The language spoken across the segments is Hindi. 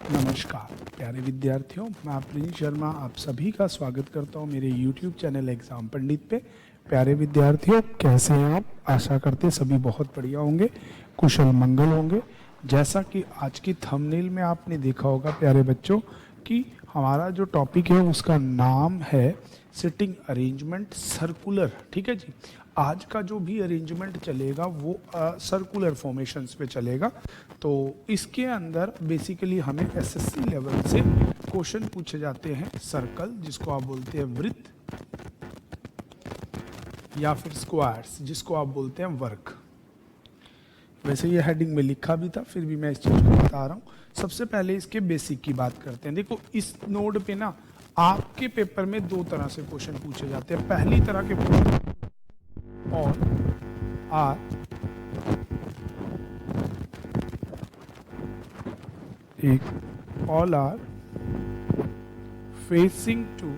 नमस्कार प्यारे विद्यार्थियों, मैं प्रिंस शर्मा आप सभी का स्वागत करता हूं मेरे YouTube चैनल एग्जाम पंडित पे। प्यारे विद्यार्थियों, कैसे हैं आप? आशा करते सभी बहुत बढ़िया होंगे, कुशल मंगल होंगे। जैसा कि आज की थंबनेल में आपने देखा होगा प्यारे बच्चों कि हमारा जो टॉपिक है उसका नाम है सिटिंग अरेंजमेंट सर्कुलर। ठीक है जी, आज का जो भी अरेंजमेंट चलेगा वो सर्कुलर फॉर्मेशंस पे चलेगा। तो इसके अंदर बेसिकली हमें एसएससी लेवल से क्वेश्चन पूछे जाते हैं सर्कल, जिसको आप बोलते हैं वृत्त, या फिर स्क्वायर्स जिसको आप बोलते हैं वर्ग। वैसे ये हेडिंग में लिखा भी था, फिर भी मैं इस चीज़ को बता रहा हूँ। सबसे पहले इसके बेसिक की बात करते हैं। देखो, इस नोड पे ना आपके पेपर में दो तरह से क्वेश्चन पूछे जाते हैं। पहली तरह के all are all are facing to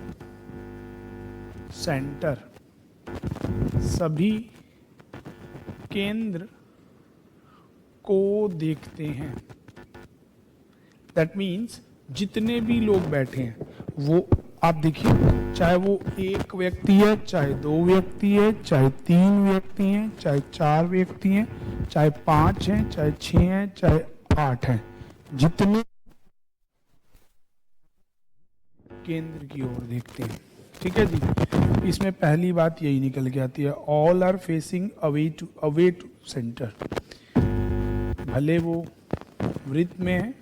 centre, सभी केंद्र को देखते हैं। दैट मीन्स जितने भी लोग बैठे हैं वो आप देखिए, चाहे वो एक व्यक्ति है, चाहे दो व्यक्ति है, चाहे तीन व्यक्ति हैं, चाहे चार व्यक्ति हैं, चाहे पांच हैं, चाहे छह हैं, चाहे आठ हैं, जितने केंद्र की ओर देखते हैं। ठीक है जी, इसमें पहली बात यही निकल के आती है, all are facing away to centre. भले वो वृत्त में है,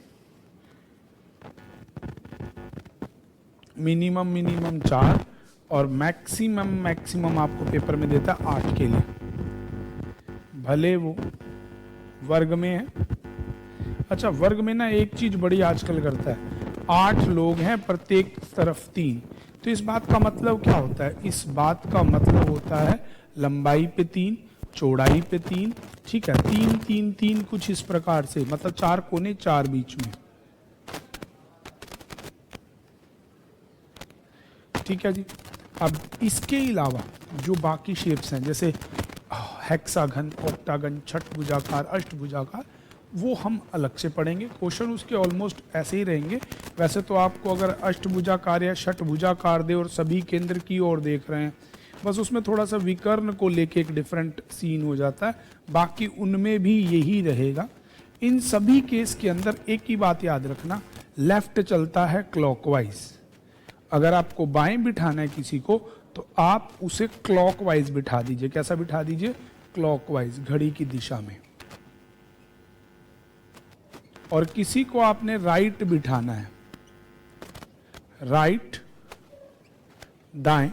मिनिमम 4 और मैक्सिमम आपको पेपर में देता है 8 के लिए। भले वो वर्ग में है। अच्छा, वर्ग में ना एक चीज बड़ी आजकल करता है, 8 लोग हैं, प्रत्येक तरफ 3। तो इस बात का मतलब क्या होता है? इस बात का मतलब होता है लंबाई पे 3, चौड़ाई पे 3। ठीक है, 3 3 3 कुछ इस प्रकार से, मतलब 4 कोने 4 बीच में। ठीक है जी। अब इसके अलावा जो बाकी शेप्स हैं, जैसे हेक्सागन, ऑक्टागन, छठभुजाकार, अष्टभुजाकार, वो हम अलग से पढ़ेंगे। क्वेश्चन उसके ऑलमोस्ट ऐसे ही रहेंगे। वैसे तो आपको अगर अष्टभुजाकार या षटभुजाकार दे और सभी केंद्र की ओर देख रहे हैं, बस उसमें थोड़ा सा विकर्ण को लेके एक डिफरेंट सीन हो जाता है, बाकी उनमें भी यही रहेगा। इन सभी केस के अंदर एक ही बात याद रखना, लेफ्ट चलता है क्लॉकवाइज। अगर आपको बाएं बिठाना है किसी को, तो आप उसे क्लॉकवाइज बिठा दीजिए। कैसा बिठा दीजिए? क्लॉकवाइज, घड़ी की दिशा में। और किसी को आपने राइट बिठाना है, राइट दाएं,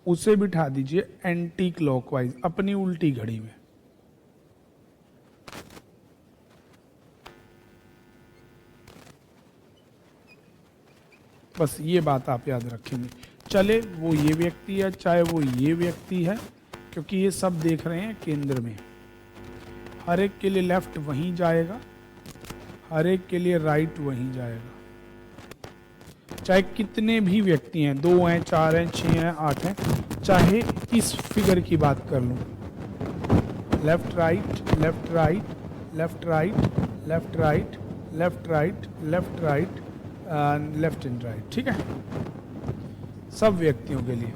उसे बिठा दीजिए एंटी क्लॉकवाइज, अपनी उल्टी घड़ी में। बस ये बात आप याद रखेंगे। चले वो ये व्यक्ति है, चाहे वो ये व्यक्ति है, क्योंकि ये सब देख रहे हैं केंद्र में। हर एक के लिए लेफ्ट वहीं जाएगा, हर एक के लिए राइट वहीं जाएगा। चाहे कितने भी व्यक्ति हैं, 2 हैं, 4 हैं, 6 हैं, 8 हैं, चाहे इस फिगर की बात कर लूं, left right, left right, left right, left right, left right, left right, left and right. ठीक है, सब व्यक्तियों के लिए।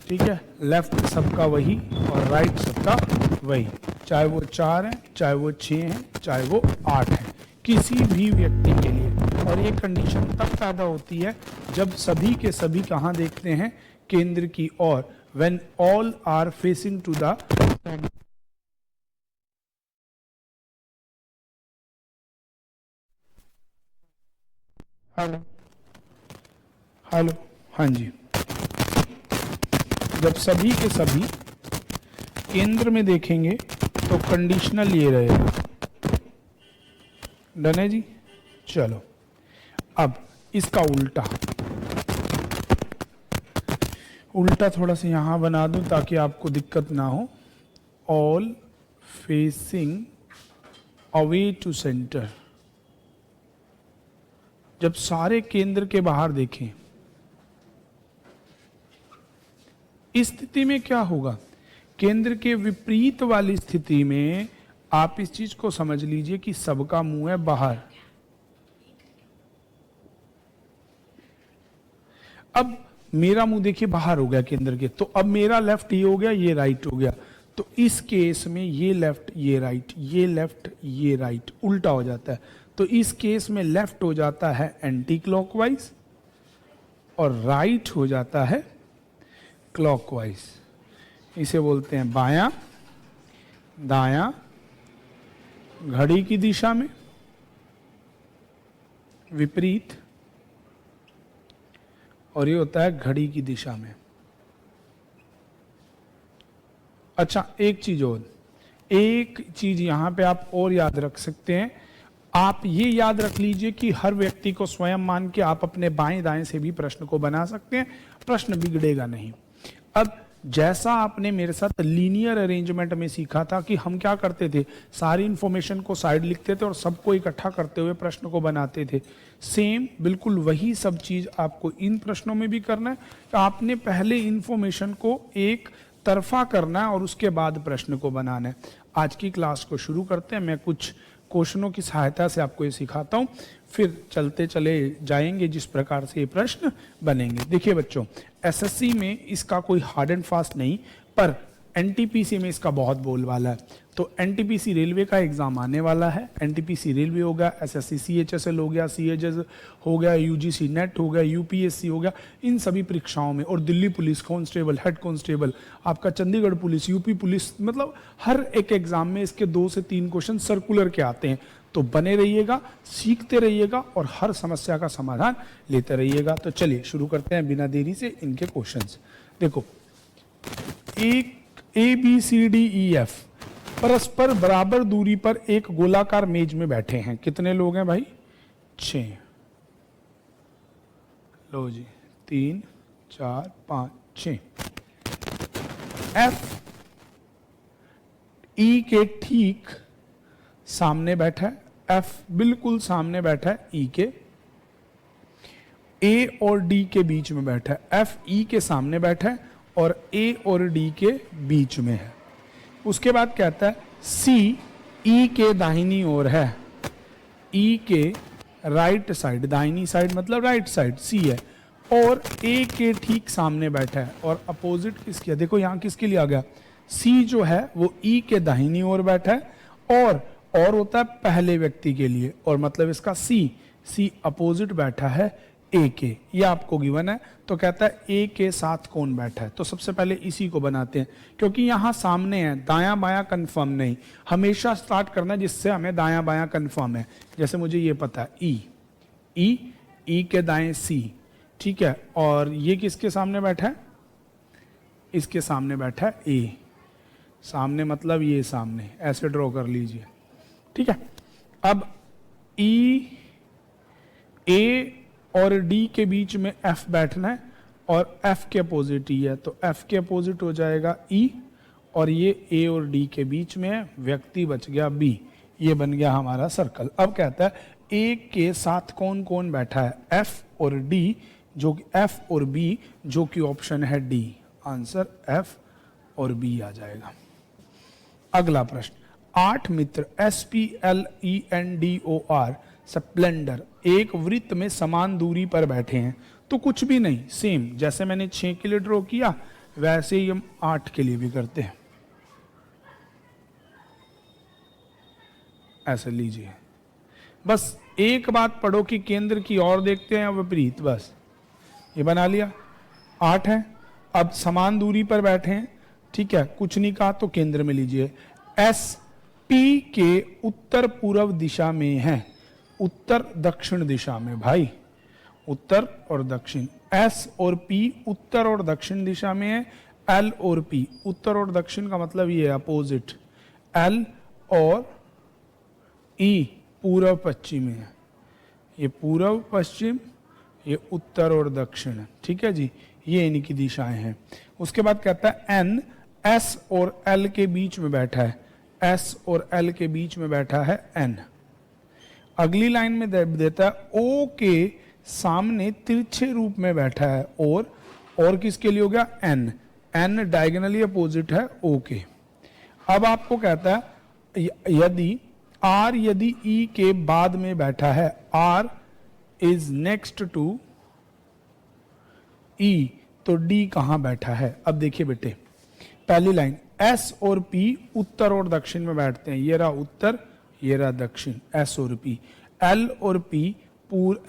ठीक है, लेफ्ट सबका वही और राइट सबका वही, चाहे वो 4 हैं, चाहे वो 6 हैं, चाहे वो 8 हैं, किसी भी व्यक्ति के लिए। और ये कंडीशन तब पैदा होती है जब सभी के सभी कहाँ देखते हैं? केंद्र की ओर। When all are facing to the hello, हाँ जी, जब सभी के सभी केंद्र में देखेंगे तो कंडीशनल ये रहेगा। डन है जी? चलो, अब इसका उल्टा थोड़ा सा यहां बना दूं ताकि आपको दिक्कत ना हो। All facing away to centre, जब सारे केंद्र के बाहर देखें, इस स्थिति में क्या होगा? केंद्र के विपरीत वाली स्थिति में आप इस चीज को समझ लीजिए कि सबका मुंह है बाहर, अब मेरा मुंह देखिए बाहर हो गया केंद्र के, तो अब मेरा लेफ्ट ये हो गया, ये राइट हो गया। तो इस केस में ये लेफ्ट ये राइट, ये लेफ्ट ये राइट उल्टा हो जाता है। तो इस केस में लेफ्ट हो जाता है एंटी क्लॉकवाइज और राइट हो जाता है क्लॉकवाइज। इसे बोलते हैं बायां दायां घड़ी की दिशा में, विपरीत, और ये होता है घड़ी की दिशा में। अच्छा, एक चीज यहां पे आप और याद रख सकते हैं। आप ये याद रख लीजिए कि हर व्यक्ति को स्वयं मान के आप अपने बाएं दाएं से भी प्रश्न को बना सकते हैं, प्रश्न बिगड़ेगा नहीं। अब जैसा आपने मेरे साथ लीनियर अरेंजमेंट में सीखा था कि हम क्या करते थे, सारी इंफॉर्मेशन को साइड लिखते थे और सबको इकट्ठा करते हुए प्रश्न को बनाते थे, सेम बिल्कुल वही सब चीज आपको इन प्रश्नों में भी करना है। तो आपने पहले इंफॉर्मेशन को एक तरफा करना है और उसके बाद प्रश्न को बनाना है। आज की क्लास को शुरू करते हैं। मैं कुछ क्वेश्चनों की सहायता से आपको ये सिखाता हूं, फिर चलते चले जाएंगे जिस प्रकार से ये प्रश्न बनेंगे। देखिए बच्चों, एसएससी में इसका कोई हार्ड एंड फास्ट नहीं, पर एनटीपीसी में इसका बहुत बोलबाला है। तो एनटीपीसी रेलवे का एग्जाम आने वाला है। एनटीपीसी रेलवे हो गया, एसएससी सीएचएसएल हो गया, सीएचएस हो गया, यूजीसी नेट हो गया, यूपीएससी हो गया, इन सभी परीक्षाओं में, और Delhi police constable, head constable, आपका चंडीगढ़ पुलिस, यूपी पुलिस, मतलब हर एक एग्जाम में इसके 2 से 3 क्वेश्चन सर्कुलर के आते हैं। तो बने रहिएगा, सीखते रहिएगा और हर समस्या का समाधान लेते रहिएगा। तो चलिए शुरू करते हैं बिना देरी से इनके क्वेश्चंस। देखो, एक A B C D E F परस्पर बराबर दूरी पर एक गोलाकार मेज में बैठे हैं। कितने लोग हैं भाई? 6। लो जी, 3 4 5 6। एफ ई के ठीक सामने बैठा है, एफ बिल्कुल सामने बैठा है ई के। ए और डी के बीच में बैठा है, एफ ई के सामने बैठा है और ए और डी के बीच में है। उसके बाद कहता है सी ई के दाहिनी ओर है, ई के राइट साइड, दाहिनी साइड मतलब राइट साइड सी है, और ए के ठीक सामने बैठा है। और अपोजिट किसकी है? देखो यहां किसके लिए आ गया, सी जो है वो ई के दाहिनी ओर बैठा है, और होता है पहले व्यक्ति के लिए, और मतलब इसका सी अपोजिट बैठा है ए के, ये आपको गिवन है। तो कहता है ए के साथ कौन बैठा है। तो सबसे पहले इसी को बनाते हैं, क्योंकि यहां सामने है, दायां बायां कंफर्म नहीं, हमेशा स्टार्ट करना जिससे हमें दायां बायां कंफर्म है। जैसे मुझे ये पता है ई के दाएं सी, ठीक है, और ये किसके सामने बैठा है? इसके सामने बैठा है ए, सामने मतलब ये सामने, ऐसे ड्रॉ कर लीजिए, ठीक है। अब ए और डी के बीच में एफ बैठना है, और एफ के अपोजिट ई है, तो एफ के अपोजिट हो जाएगा ई, और ये ए और डी के बीच में है, व्यक्ति बच गया बी, ये बन गया हमारा सर्कल। अब कहता है ए के साथ कौन कौन बैठा है? एफ और डी, जो कि एफ और बी, जो कि ऑप्शन है डी। आंसर एफ और बी आ जाएगा। अगला प्रश्न, 8 मित्र SPLENDOR स्प्लेंडर एक वृत्त में समान दूरी पर बैठे हैं। तो कुछ भी नहीं, सेम जैसे मैंने 6 के लिए ड्रॉ किया वैसे ही हम 8 के लिए भी करते हैं। ऐसे लीजिए, बस एक बात पढ़ो कि केंद्र की ओर देखते हैं विपरीत, बस ये बना लिया। 8 है, अब समान दूरी पर बैठे हैं, ठीक है, कुछ नहीं कहा तो केंद्र में लीजिए। एस पी के उत्तर पूर्व दिशा में है, उत्तर दक्षिण दिशा में भाई, उत्तर और दक्षिण। एस और पी उत्तर और दक्षिण दिशा में है, एल और पी उत्तर और दक्षिण का मतलब ये है अपोजिट, एल और ई पूर्व पश्चिम में है, ये पूर्व पश्चिम, ये उत्तर और दक्षिण, ठीक है जी, ये इनकी दिशाएं हैं। उसके बाद कहता है एन एस और एल के बीच में बैठा है, एस और एल के बीच में बैठा है एन। अगली लाइन में देता है ओ के सामने तिरछे रूप में बैठा है, और किसके लिए हो गया? एन, एन डायगोनली अपोजिट है ओ के। अब आपको कहता है यदि आर यदि ई के बाद में बैठा है, आर इज नेक्स्ट टू ई, तो डी कहां बैठा है? अब देखिए बेटे, पहली लाइन, एस और पी उत्तर और दक्षिण में बैठते हैं। ये रहा उत्तर, ये रहा दक्षिण, एस और पी। एल और पी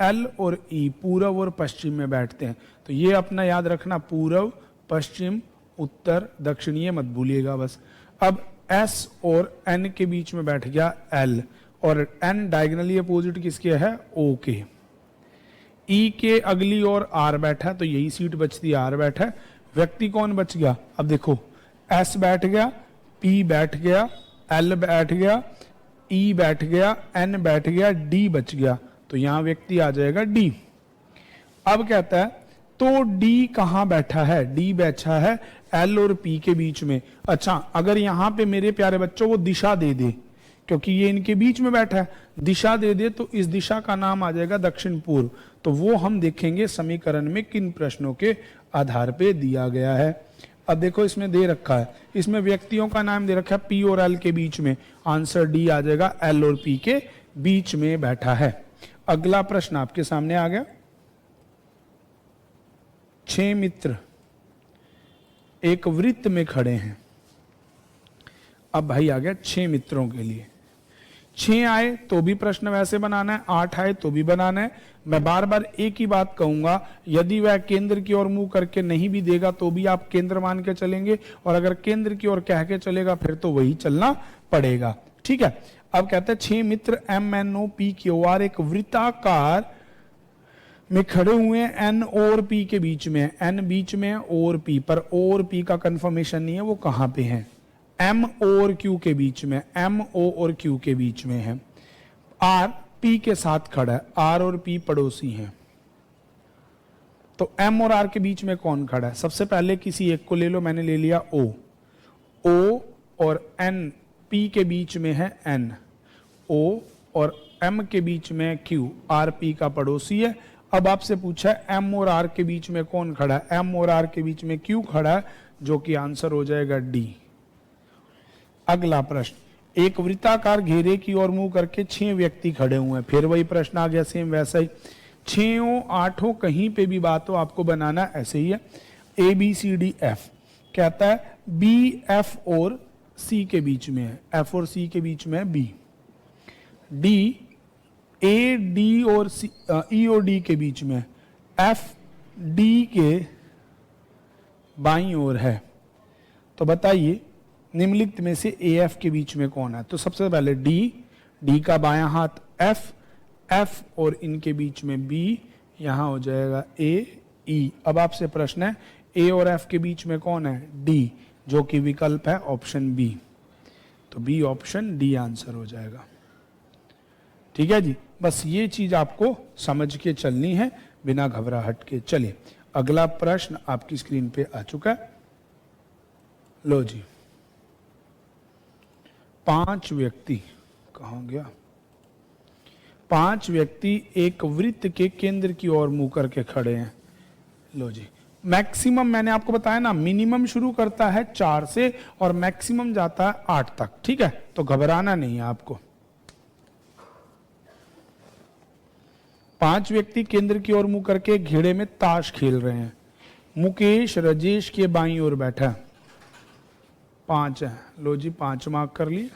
एल और ई पूर्व और पश्चिम में बैठते हैं। तो ये अपना याद रखना, पूर्व, पश्चिम, उत्तर, दक्षिण, ये मत भूलिएगा बस। अब एस और एन के बीच में बैठ गया एल, और एन डायगोनली अपोजिट किसके है? ओ के। ई के अगली ओर आर बैठा, तो यही सीट बचती है, आर बैठा। व्यक्ति कौन बच गया? अब देखो, एस बैठ गया, पी बैठ गया, एल बैठ गया, ई बैठ गया, एन बैठ गया, डी बच गया। तो यहां व्यक्ति आ जाएगा डी। अब कहता है तो डी कहां बैठा है? डी बैठा है एल और पी के बीच में। अच्छा, अगर यहां पे मेरे प्यारे बच्चों वो दिशा दे दे, क्योंकि ये इनके बीच में बैठा है, दिशा दे दे तो इस दिशा का नाम आ जाएगा दक्षिण पूर्व। तो वो हम देखेंगे समीकरण में किन प्रश्नों के आधार पे दिया गया है। अब देखो, इसमें दे रखा है, इसमें व्यक्तियों का नाम दे रखा है पी और एल के बीच में। आंसर डी आ जाएगा, एल और पी के बीच में बैठा है। अगला प्रश्न आपके सामने आ गया। 6 मित्र एक वृत्त में खड़े हैं। अब भाई आ गया 6 मित्रों के लिए। 6 आए तो भी प्रश्न वैसे बनाना है, 8 आए तो भी बनाना है। मैं बार बार एक ही बात कहूंगा, यदि वह केंद्र की ओर मुंह करके नहीं भी देगा तो भी आप केंद्र मान के चलेंगे, और अगर केंद्र की ओर कह के चलेगा फिर तो वही चलना पड़ेगा। ठीक है। अब कहते हैं 6 मित्र MNOPQR एक वृत्ताकार में खड़े हुए हैं, एन और पी के बीच में है। एन बीच में है, और पी पर, और पी का कंफर्मेशन नहीं है वो कहां पे है। एम और क्यू के बीच में, एम ओ और क्यू के बीच में है। आर पी के साथ खड़ा है, आर और पी पड़ोसी हैं। तो एम और आर के बीच में कौन खड़ा है? सबसे पहले किसी एक को ले लो, मैंने ले लिया ओ। ओ और एन, पी के बीच में है एन, ओ और एम के बीच में क्यू, आर पी का पड़ोसी है। अब आपसे पूछा है एम और आर के बीच में कौन खड़ा है? एम और आर के बीच में क्यू खड़ा है, जो कि आंसर हो जाएगा डी। अगला प्रश्न, एक वृत्ताकार घेरे की ओर मुंह करके 6 व्यक्ति खड़े हुए हैं। फिर वही प्रश्न आ गया, सेम वैसा ही। 6 8 कहीं पे भी बात हो आपको बनाना ऐसे ही है। A B C D F कहता है बी एफ और सी के बीच में है, एफ और सी के बीच में है बी। डी ए डी और सी, ई और डी के बीच में, एफ डी के बाईं ओर है। तो बताइए निम्नलिखित में से ए एफ के बीच में कौन है? तो सबसे पहले डी, डी का बायां हाथ एफ, एफ और इनके बीच में बी, यहां हो जाएगा ए ई। अब आपसे प्रश्न है ए और एफ के बीच में कौन है? डी, जो कि विकल्प है ऑप्शन बी। तो बी ऑप्शन डी आंसर हो जाएगा। ठीक है जी, बस ये चीज आपको समझ के चलनी है बिना घबराहट के। चलिए अगला प्रश्न आपकी स्क्रीन पे आ चुका है। लो जी, 5 व्यक्ति, कहां गया? 5 व्यक्ति एक वृत्त के केंद्र की ओर मुंह करके खड़े हैं। लो जी, मैक्सिमम मैंने आपको बताया ना, मिनिमम शुरू करता है 4 से और मैक्सिमम जाता है 8 तक। ठीक है, तो घबराना नहीं है आपको। 5 व्यक्ति केंद्र की ओर मुंह करके घेरे में ताश खेल रहे हैं। मुकेश राजेश के बाईं ओर बैठा है। 5 है, लो जी 5 मार्क कर लिए।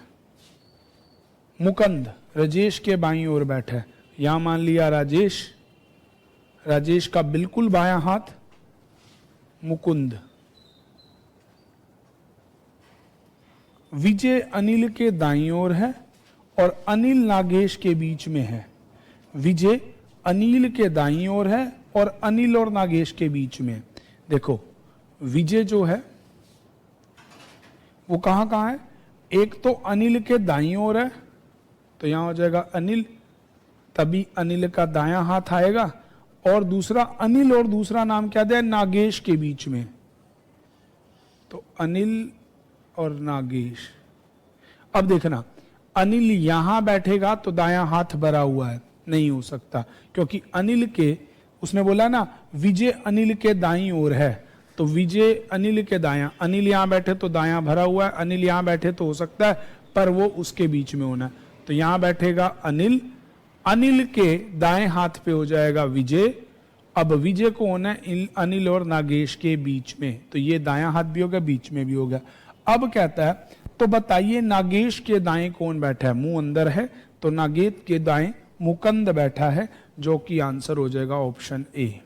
मुकुंद राजेश के बाईं ओर बैठा है, यहां मान लिया राजेश, राजेश का बिल्कुल बायां हाथ मुकुंद। विजय अनिल के दाईं ओर है और अनिल नागेश के बीच में है। विजय अनिल के दाईं ओर है और अनिल और नागेश के बीच में। देखो विजय जो है वो कहां है? एक तो अनिल के दाईं ओर है, तो यहां हो जाएगा अनिल, तभी अनिल का दायां हाथ आएगा। और दूसरा अनिल और दूसरा नाम क्या दिया? नागेश के बीच में। तो अनिल और नागेश। अब देखना, अनिल यहां बैठेगा तो दायां हाथ भरा हुआ है, नहीं हो सकता, क्योंकि अनिल के, उसने बोला ना विजय अनिल के दाईं ओर है, तो विजय अनिल के दायां, अनिल यहां बैठे तो दायां भरा हुआ है, अनिल यहां बैठे तो हो सकता है, पर वो उसके बीच में होना है। तो यहां बैठेगा अनिल, अनिल के दाएं हाथ पे हो जाएगा विजय, अब विजय कौन है? अनिल और नागेश के बीच में, तो ये दायां हाथ भी हो गया, बीच में भी हो गया। अब कहता है तो बताइए नागेश के दाएं कौन बैठा है? मुंह अंदर है, तो नागेश के दाएं मुकंद बैठा है, जो कि आंसर हो जाएगा ऑप्शन ए।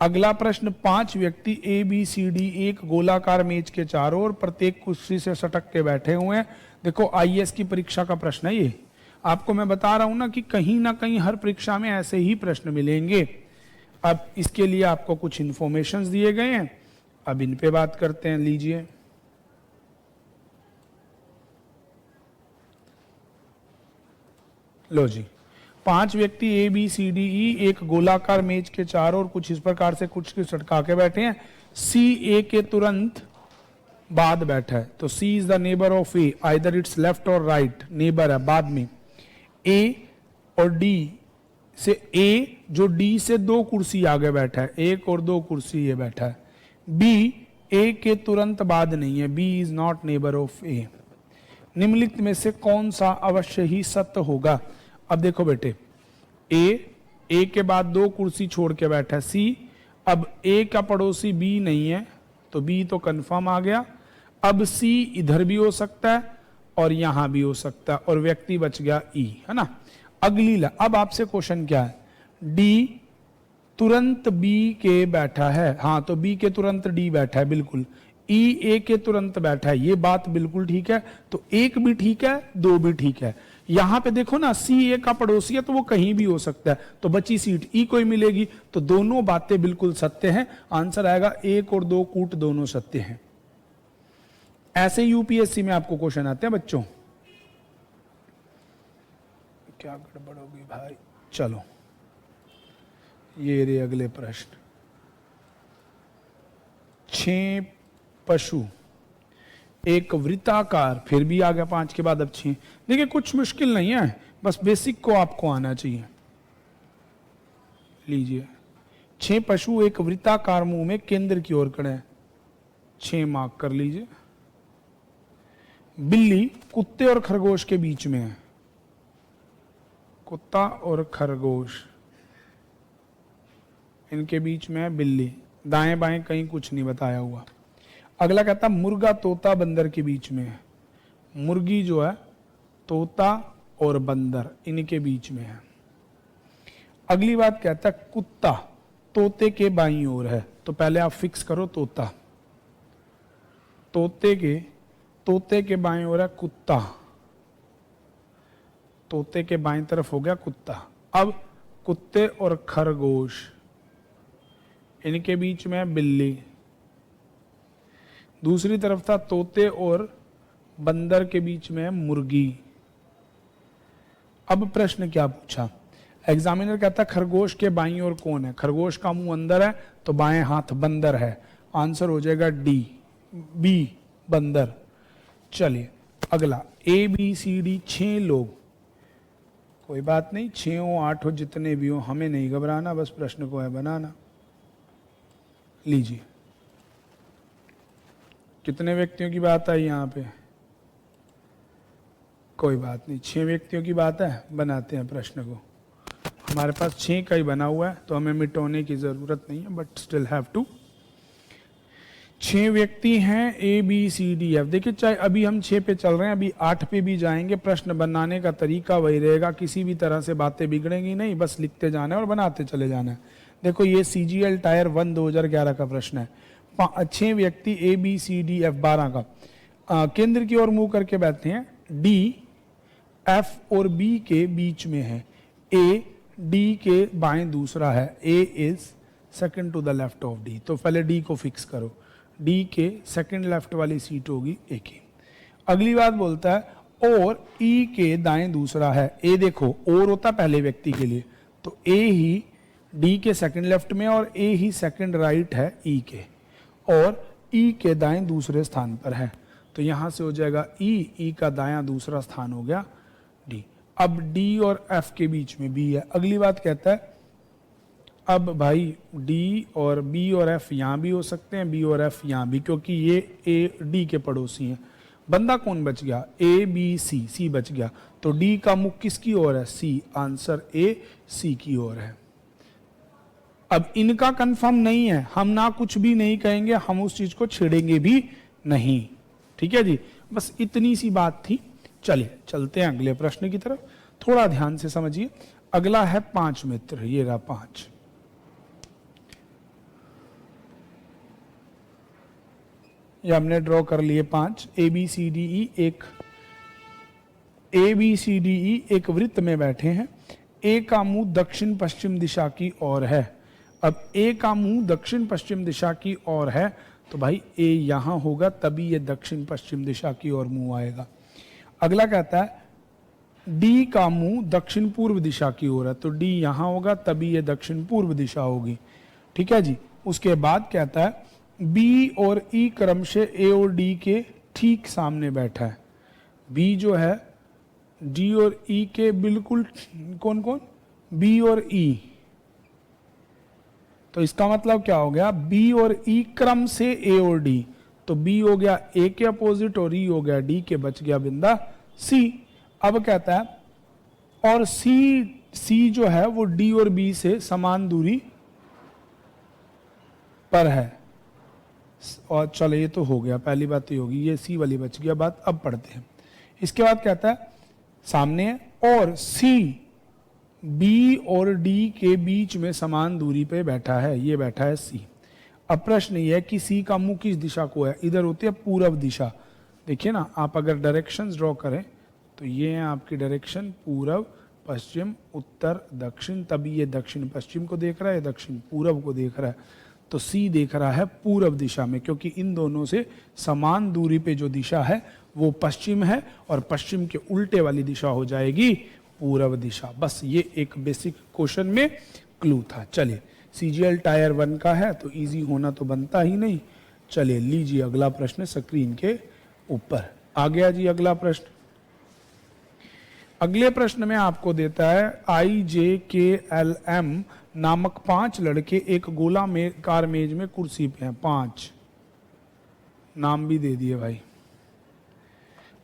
अगला प्रश्न, 5 व्यक्ति ए बी सी डी एक गोलाकार मेज के चारों ओर प्रत्येक कुर्सी से सटक के बैठे हुए हैं। देखो आईएएस की परीक्षा का प्रश्न है ये, आपको मैं बता रहा हूं ना कि कहीं ना कहीं हर परीक्षा में ऐसे ही प्रश्न मिलेंगे। अब इसके लिए आपको कुछ इंफॉर्मेशन दिए गए हैं, अब इन पे बात करते हैं। लीजिए, लो जी, 5 व्यक्ति ए बी सी डी ई एक गोलाकार मेज के चारों ओर कुछ इस प्रकार से कुछ सटका के बैठे हैं। सी ए के तुरंत बाद बैठा है, तो C is the neighbour of A, either it's left और राइट, नेबर है बाद में। ए और डी से ए जो डी से 2 कुर्सी आगे बैठा है, 1 और 2 कुर्सी ये बैठा है। बी ए के तुरंत बाद नहीं है, B is not neighbour of A. निम्नलिखित में से कौन सा अवश्य ही सत्य होगा? अब देखो बेटे, ए के बाद 2 कुर्सी छोड़ के बैठा है। सी, अब ए का पड़ोसी बी नहीं है, तो बी तो कंफर्म आ गया। अब सी इधर भी हो सकता है और यहां भी हो सकता है, और व्यक्ति बच गया ई, है ना। अगली अब आपसे क्वेश्चन क्या है? डी तुरंत बी के बैठा है, हाँ तो बी के तुरंत डी बैठा है, बिल्कुल। ई ए के तुरंत बैठा है, ये बात बिल्कुल ठीक है, तो 1 भी ठीक है, 2 भी ठीक है। यहां पे देखो ना, सी ए का पड़ोसी है तो वो कहीं भी हो सकता है, तो बची सीट ई को ही मिलेगी, तो दोनों बातें बिल्कुल सत्य हैं। आंसर आएगा 1 और 2 कूट दोनों सत्य हैं। ऐसे यूपीएससी में आपको क्वेश्चन आते हैं बच्चों। क्या गड़बड़ होगी भाई? चलो ये रे अगले प्रश्न। 6 पशु एक वृत्ताकार, फिर भी आ गया 5 के बाद अब 6। देखिए कुछ मुश्किल नहीं है, बस बेसिक को आपको आना चाहिए। लीजिए, 6 पशु एक वृत्ताकार मुंह में केंद्र की ओर खड़े हैं। 6 मार्क कर लीजिए। बिल्ली कुत्ते और खरगोश के बीच में है। कुत्ता और खरगोश इनके बीच में है बिल्ली, दाएं बाएं कहीं कुछ नहीं बताया हुआ। अगला कहता मुर्गा तोता बंदर के बीच में है। मुर्गी जो है तोता और बंदर इनके बीच में है। अगली बात कहता है कुत्ता तोते के बाईं ओर है, तो पहले आप फिक्स करो तोता, तोते के बाईं ओर है कुत्ता, तोते के बाईं तरफ हो गया कुत्ता। अब कुत्ते और खरगोश इनके बीच में है बिल्ली, दूसरी तरफ था तोते और बंदर के बीच में है मुर्गी। अब प्रश्न क्या पूछा? एग्जामिनर कहता खरगोश के बाईं ओर कौन है? खरगोश का मुंह अंदर है तो बाएं हाथ बंदर है, आंसर हो जाएगा डी, बी बंदर। चलिए अगला, ए बी सी डी 6 लोग, कोई बात नहीं 6 हो 8 हो जितने भी हो, हमें नहीं घबराना, बस प्रश्न को है बनाना। लीजिए, कितने व्यक्तियों की बात आई यहाँ पे? कोई बात नहीं, 6 व्यक्तियों की बात है, बनाते हैं प्रश्न को। हमारे पास 6 का ही बना हुआ है तो हमें मिटाने की जरूरत नहीं है, बट स्टिल हैव टू। 6 व्यक्ति हैं A B C D F. देखिए चाहे अभी हम 6 पे चल रहे हैं, अभी 8 पे भी जाएंगे, प्रश्न बनाने का तरीका वही रहेगा, किसी भी तरह से बातें बिगड़ेंगी नहीं, बस लिखते जाना है और बनाते चले जाना है। देखो ये CGL टायर 1 2011 का प्रश्न है। 6 व्यक्ति A B C D F 12 का केंद्र की ओर मुंह करके बैठे हैं। डी एफ और बी के बीच में है, ए डी के बाएं दूसरा है, A is second to the left of D, तो पहले डी को फिक्स करो, डी के सेकंड लेफ्ट वाली सीट होगी ए की। अगली बात बोलता है और ई के दाएं दूसरा है। ए देखो और होता पहले व्यक्ति के लिए, तो ए ही डी के सेकंड लेफ्ट में और ए ही सेकंड राइट है ई के, और ई के दाएं दूसरे स्थान पर है, तो यहां से हो जाएगा ई का दायां दूसरा स्थान हो गया डी। अब डी और एफ के बीच में बी है। अगली बात कहता है अब भाई डी और बी और एफ यहाँ भी हो सकते हैं, बी और एफ यहाँ भी, क्योंकि ये ए डी के पड़ोसी हैं। बंदा कौन बच गया? ए बी सी, सी बच गया, तो डी का मुख किसकी ओर है? सी, आंसर ए सी की ओर है। अब इनका कंफर्म नहीं है, हम ना कुछ भी नहीं कहेंगे, हम उस चीज को छेड़ेंगे भी नहीं। ठीक है जी, बस इतनी सी बात थी। चलिए चलते हैं अगले प्रश्न की तरफ, थोड़ा ध्यान से समझिए। अगला है 5 मित्र, ये रहा 5। ये हमने ड्रॉ कर लिए 5। ए बी सी डी ई एक वृत्त में बैठे हैं। ए का मुंह दक्षिण पश्चिम दिशा की ओर है। अब ए का मुंह दक्षिण पश्चिम दिशा की ओर है, तो भाई ए यहां होगा, तभी ये दक्षिण पश्चिम दिशा की ओर मुंह आएगा। अगला कहता है डी का मुंह दक्षिण पूर्व दिशा की ओर है, तो डी यहां होगा, तभी ये दक्षिण पूर्व दिशा होगी। ठीक है जी। उसके बाद कहता है बी और ई क्रमशः ए और डी के ठीक सामने बैठा है। बी जो है डी और ई के बिल्कुल, कौन कौन, बी और ई। तो इसका मतलब क्या हो गया, बी और ई क्रम से ए और डी, तो बी हो गया ए के अपोजिट और ई हो गया डी के, बच गया बिंदा सी। अब कहता है और सी जो है वो डी और बी से समान दूरी पर है। और चलो ये तो हो गया, पहली बात तो होगी, ये सी वाली बच गया बात। अब पढ़ते हैं। इसके बाद कहता है सामने है और सी बी और डी के बीच में समान दूरी पे बैठा है, ये बैठा है सी। अब प्रश्न ये है कि सी का मुंह किस दिशा को है, इधर होती है पूर्व दिशा। देखिए ना, आप अगर डायरेक्शंस ड्रॉ करें तो ये है आपकी डायरेक्शन, पूर्व पश्चिम उत्तर दक्षिण, तभी ये दक्षिण पश्चिम को देख रहा है, दक्षिण पूर्व को देख रहा है। तो सी देख रहा है पूर्व दिशा में, क्योंकि इन दोनों से समान दूरी पे जो दिशा है वो पश्चिम है, और पश्चिम के उल्टे वाली दिशा हो जाएगी पूर्व दिशा। बस ये एक बेसिक क्वेश्चन में क्लू था। चलिए, सीजीएल टायर 1 का है तो इजी होना तो बनता ही नहीं। चलिए लीजिए अगला प्रश्न स्क्रीन के ऊपर आ गया जी। अगला प्रश्न, अगले प्रश्न में आपको देता है IJKLM नामक 5 लड़के एक गोलाकार मेज में कुर्सी पे हैं। 5 नाम भी दे दिए भाई,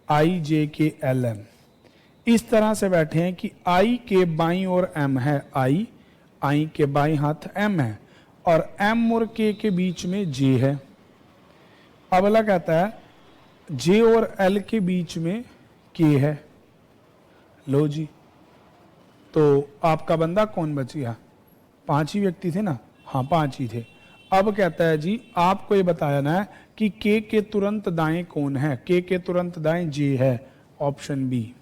IJKLM इस तरह से बैठे हैं कि I के बाईं ओर M है, I के बाईं हाथ M है, और M और K के बीच में J है। अब अगला कहता है J और L के बीच में K है। लो जी, तो आपका बंदा कौन बच गया? 5 ही व्यक्ति थे ना? हाँ 5 ही थे। अब कहता है जी आपको ये बताना है कि K के तुरंत दाएं कौन है। K के तुरंत दाएं J है, ऑप्शन बी।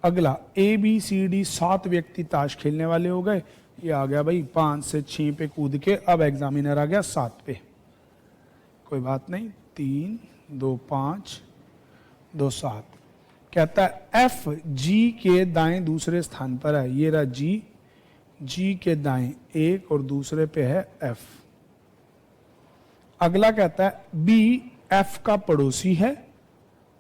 अगला ABCD 7 व्यक्ति ताश खेलने वाले हो गए। ये आ गया भाई 5 से 6 पे कूद के, अब एग्जामिनर आ गया 7 पे। कोई बात नहीं, 3 2 5 2 7। कहता है F G के दाएं दूसरे स्थान पर है। ये रहा G के दाएं एक और दूसरे पे है F। अगला कहता है B F का पड़ोसी है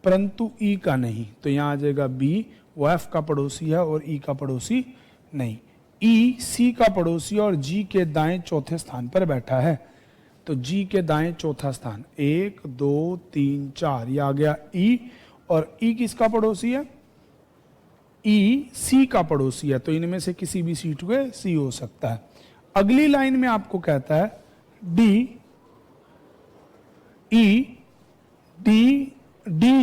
परंतु E का नहीं, तो यहां आ जाएगा B, वो F का पड़ोसी है और E का पड़ोसी नहीं। E C का पड़ोसी और G के दाएं चौथे स्थान पर बैठा है, तो G के दाएं चौथा स्थान 1 2 3 4, ये आ गया E, और E किसका पड़ोसी है? E C का पड़ोसी है, तो इनमें से किसी भी सीट पे C हो सकता है। अगली लाइन में आपको कहता है D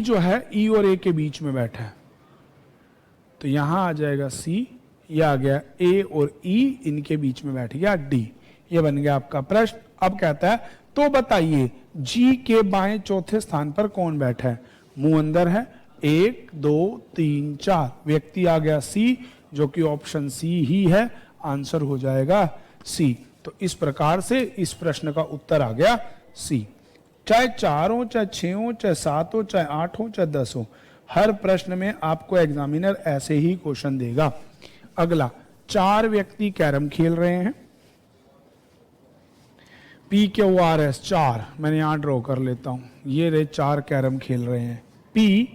जो है E और A के बीच में बैठा है, तो यहां आ जाएगा C, यह आ गया A और E इनके बीच में बैठ गया D। ये बन गया आपका प्रश्न। अब कहता है तो बताइए G के बाएं चौथे स्थान पर कौन बैठा है? मुंह अंदर है, 1 2 3 4, व्यक्ति आ गया C, जो कि ऑप्शन C ही है, आंसर हो जाएगा C। तो इस प्रकार से इस प्रश्न का उत्तर आ गया C। चाहे 4 हो, चाहे 6 हो, चाहे 7 हो, चाहे 8 हो, चाहे 10 हो, हर प्रश्न में आपको एग्जामिनर ऐसे ही क्वेश्चन देगा। अगला, 4 व्यक्ति कैरम खेल रहे हैं। PQRS 4, मैंने यहां ड्रॉ कर लेता हूं। ये रहे 4 कैरम खेल रहे हैं। P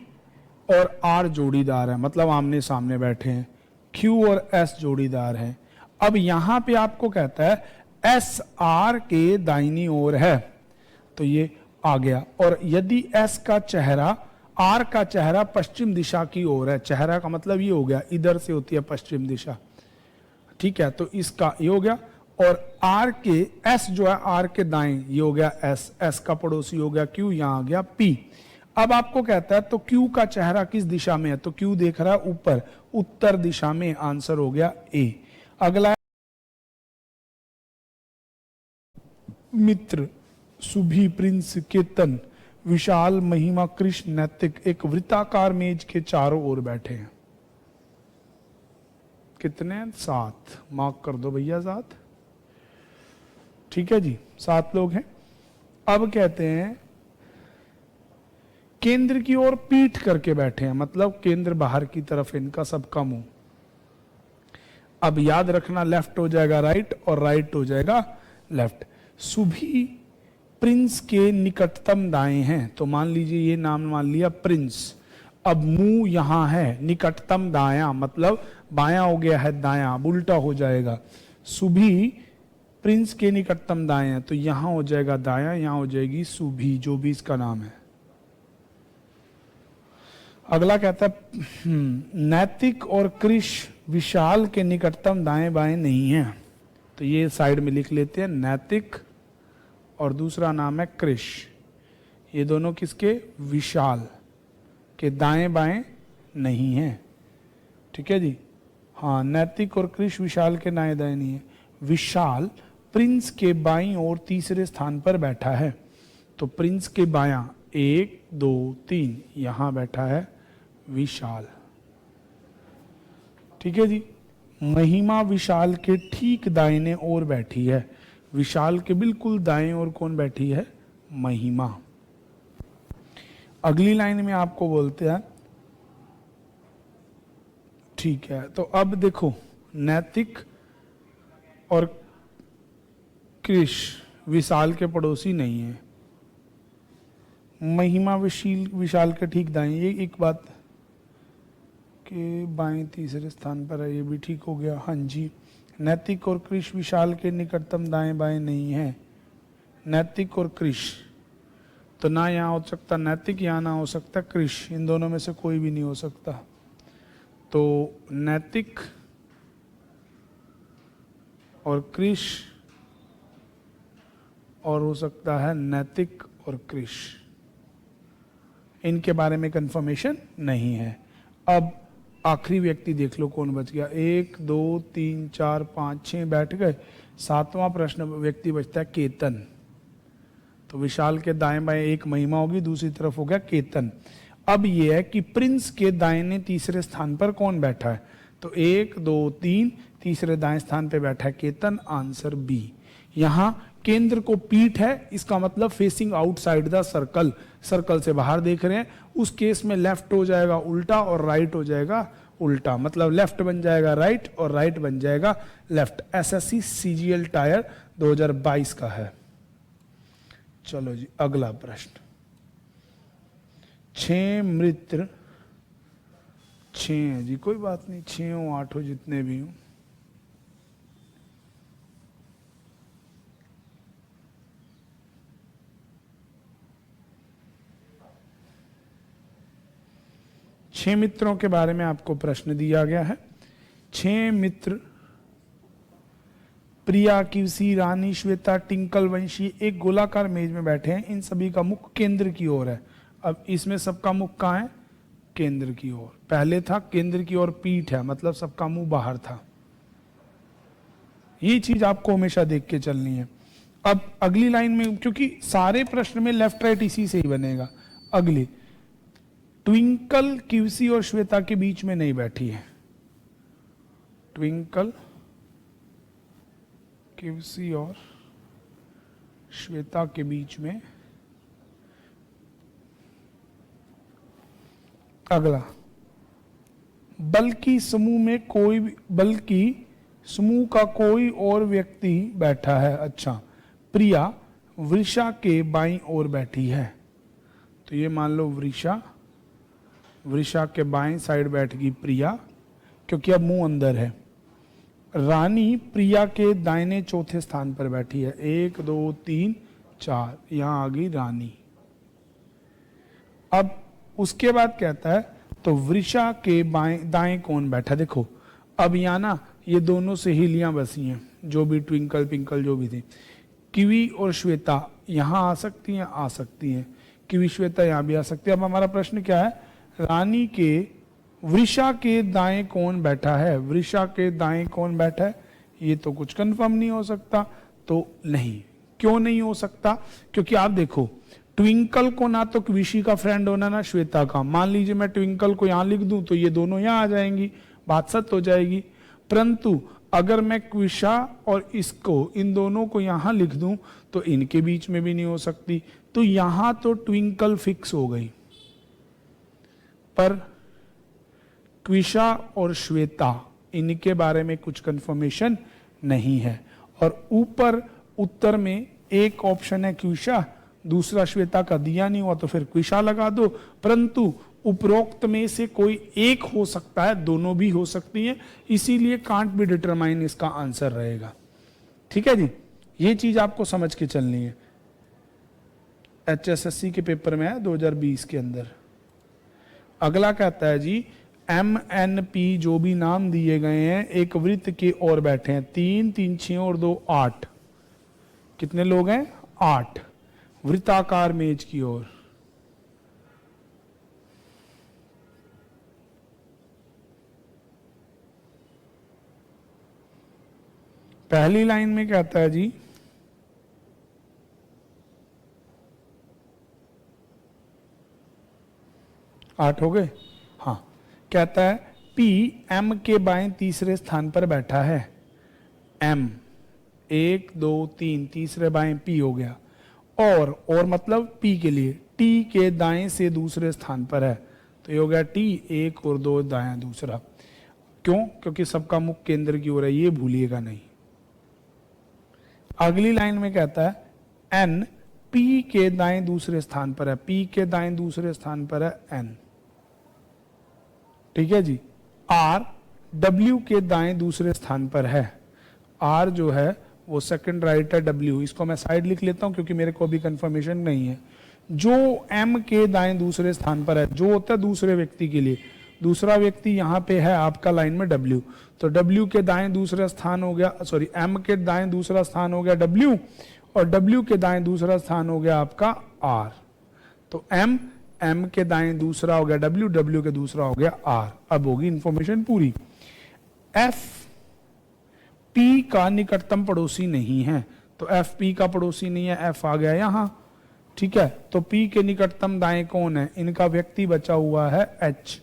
और R जोड़ीदार है, मतलब आमने सामने बैठे हैं। Q और S जोड़ीदार हैं। अब यहां पे आपको कहता है S R के दाहिनी ओर है, तो ये आ गया। और यदि S का चेहरा, R का चेहरा पश्चिम दिशा की ओर है, चेहरा का मतलब ये हो गया इधर से होती है पश्चिम दिशा, ठीक है, तो इसका ये हो गया। और आर के एस जो है आर के दाएं, ये हो गया एस, एस का पड़ोसी हो गया क्यू, यहां आ गया पी। अब आपको कहता है तो क्यू का चेहरा किस दिशा में है, तो क्यू देख रहा है ऊपर, उत्तर दिशा में, आंसर हो गया ए। अगला मित्र, सुभी, प्रिंस, केतन, विशाल, महिमा, कृष्ण, नैतिक एक वृत्ताकार मेज के चारों ओर बैठे हैं। कितने? 7। मार्क कर दो भैया 7। ठीक है जी, 7 लोग हैं। अब कहते हैं केंद्र की ओर पीठ करके बैठे हैं, मतलब केंद्र बाहर की तरफ, इनका सबका मुंह। अब याद रखना, लेफ्ट हो जाएगा राइट और राइट हो जाएगा लेफ्ट। सुभी प्रिंस के निकटतम दाएं हैं, तो मान लीजिए ये नाम मान लिया प्रिंस। अब मुंह यहां है, निकटतम दायां मतलब बायां हो गया है दायां, अब उल्टा हो जाएगा। सुभी प्रिंस के निकटतम दाएं हैं, तो यहां हो जाएगा दायां, यहां हो जाएगी सुभी, जो भी इसका नाम है। अगला कहता है नैतिक और कृष विशाल के निकटतम दाएं बाएं नहीं है, तो ये साइड में लिख लेते हैं, नैतिक और दूसरा नाम है कृष। ये दोनों किसके? विशाल के दाएं बाएं नहीं है। ठीक है जी, हाँ, नैतिक और कृष विशाल के दाएं दाएं नहीं है। विशाल प्रिंस के बाईं ओर तीसरे स्थान पर बैठा है, तो प्रिंस के बायां 1 2 3 यहां बैठा है विशाल। ठीक है जी, महिमा विशाल के ठीक दाहिने ओर बैठी है, विशाल के बिल्कुल दाएं ओर कौन बैठी है? महिमा। अगली लाइन में आपको बोलते हैं, ठीक है, तो अब देखो नैतिक और कृष विशाल के पड़ोसी नहीं है, महिमा विशाल के ठीक दाएं, ये एक बात के बाएं तीसरे स्थान पर है, ये भी ठीक हो गया। हाँ जी, नैतिक और कृष विशाल के निकटतम दाएं बाएं नहीं है। नैतिक और कृष, तो ना यहाँ हो सकता नैतिक, यहाँ ना हो सकता कृष, इन दोनों में से कोई भी नहीं हो सकता। तो नैतिक और कृष, और हो सकता है नैतिक और कृष, इनके बारे में कंफर्मेशन नहीं है। अब आखिरी व्यक्ति देख लो कौन बच गया, 1 2 3 4 5 6 बैठ गए। 7वां प्रश्न व्यक्ति बचता है केतन, तो विशाल के दाएं बाएं एक महिमा होगी, दूसरी तरफ हो गया केतन। अब यह है कि प्रिंस के दाहिने तीसरे स्थान पर कौन बैठा है, तो 1 2 3 तीसरे दाएं स्थान पर बैठा है केतन, आंसर बी। यहां केंद्र को पीठ है, इसका मतलब facing outside the circle, circle से बाहर देख रहे हैं। उस केस में लेफ्ट हो जाएगा उल्टा और राइट हो जाएगा उल्टा, मतलब लेफ्ट बन जाएगा राइट और राइट बन जाएगा लेफ्ट। एसएससी सीजीएल टायर 2022 का है। चलो जी, अगला प्रश्न। 6 मित्र, 6 है जी, कोई बात नहीं, 6 हो 8 हो जितने भी हो। छह मित्रों के बारे में आपको प्रश्न दिया गया है। 6 मित्र प्रिया, किवसी, रानी, श्वेता, टिंकल, वंशी एक गोलाकार मेज में बैठे हैं। इन सभी का मुख केंद्र की ओर है। अब इसमें सबका मुख कहाँ है? केंद्र की ओर। पहले था केंद्र की ओर पीठ है, मतलब सबका मुंह बाहर था। ये चीज आपको हमेशा देख के चलनी है। अब अगली लाइन में, क्योंकि सारे प्रश्न में लेफ्ट राइट इसी से ही बनेगा। अगली, ट्विंकल किवसी और श्वेता के बीच में नहीं बैठी है। ट्विंकल किवसी और श्वेता के बीच में। अगला, बल्कि समूह का कोई और व्यक्ति बैठा है। अच्छा, प्रिया वृषा के बाईं ओर बैठी है, तो ये मान लो वृषा के बाईं साइड बैठ गई प्रिया, क्योंकि अब मुंह अंदर है। रानी प्रिया के दाहिने चौथे स्थान पर बैठी है। 1 2 3 4, यहां आ गई रानी। अब उसके बाद कहता है तो वृषा के दाएं कौन बैठा? देखो अब यहाँ ना, ये दोनों सहेलियां बसी हैं, जो भी ट्विंकल पिंकल जो भी थी। किवी और श्वेता यहाँ आ सकती हैं, आ सकती हैं, किवी श्वेता यहाँ भी आ सकती है। अब हमारा प्रश्न क्या है, रानी के वृषा के दाएं कौन बैठा है, वृषा के दाएं कौन बैठा है, ये तो कुछ कंफर्म नहीं हो सकता। तो नहीं, क्यों नहीं हो सकता, क्योंकि आप देखो ट्विंकल को ना तो क्विशी का फ्रेंड होना ना श्वेता का। मान लीजिए मैं ट्विंकल को यहां लिख दूं तो ये दोनों यहां आ जाएंगी, बात सत्य हो जाएगी। परंतु अगर मैं क्विशा और इसको, इन दोनों को यहां लिख दूं तो इनके बीच में भी नहीं हो सकती। तो यहां तो ट्विंकल फिक्स हो गई, पर क्विशा और श्वेता इनके बारे में कुछ कंफर्मेशन नहीं है। और ऊपर उत्तर में एक ऑप्शन है क्विशा, दूसरा श्वेता का दिया नहीं हुआ तो फिर क्विशा लगा दो। परंतु उपरोक्त में से कोई एक हो सकता है, दोनों भी हो सकती हैं, इसीलिए कांट बी डिटरमाइन इसका आंसर रहेगा। ठीक है जी, ये चीज आपको समझ के चलनी है। HSSC के पेपर में है 2020 के अंदर। अगला कहता है जी MNP जो भी नाम दिए गए हैं एक वृत्त के और बैठे हैं, 3 3 6 और 2 8। कितने लोग हैं, 8 वृत्ताकार मेज की ओर। पहली लाइन में कहता है जी आठ हो गए, हाँ। कहता है P M के बाएं तीसरे स्थान पर बैठा है। M 1 2 3 तीसरे बाएं P हो गया, और मतलब P के लिए T के दाएं से दूसरे स्थान पर है, तो ये हो गया T 1 और 2 दायां दूसरा। क्यों, क्योंकि सबका मुख केंद्र की ओर है, ये भूलिएगा नहीं। अगली लाइन में कहता है N P के दाएं दूसरे स्थान पर है, P के दाएं दूसरे स्थान पर है N। ठीक है जी। R W के दाएं दूसरे स्थान पर है, R जो है वो सेकंड राइट है, W इसको मैं साइड लिख लेता हूं क्योंकि मेरे को अभी कंफर्मेशन नहीं है। जो M के दाएं दूसरे स्थान पर है, जो होता है दूसरे व्यक्ति के लिए, दूसरा व्यक्ति यहां पे है आपका लाइन में W, तो W के दाएं दूसरा स्थान हो गया, सॉरी M के दाएं दूसरा स्थान हो गया W, और W के दाएं दूसरा स्थान हो गया आपका R। तो M के दाएं दूसरा हो गया W, W के दूसरा हो गया R। अब होगी इंफॉर्मेशन पूरी। F P का निकटतम पड़ोसी नहीं है, तो F P का पड़ोसी नहीं है, F आ गया यहां। ठीक है, तो P के निकटतम दाएं कौन है, इनका व्यक्ति बचा हुआ है H,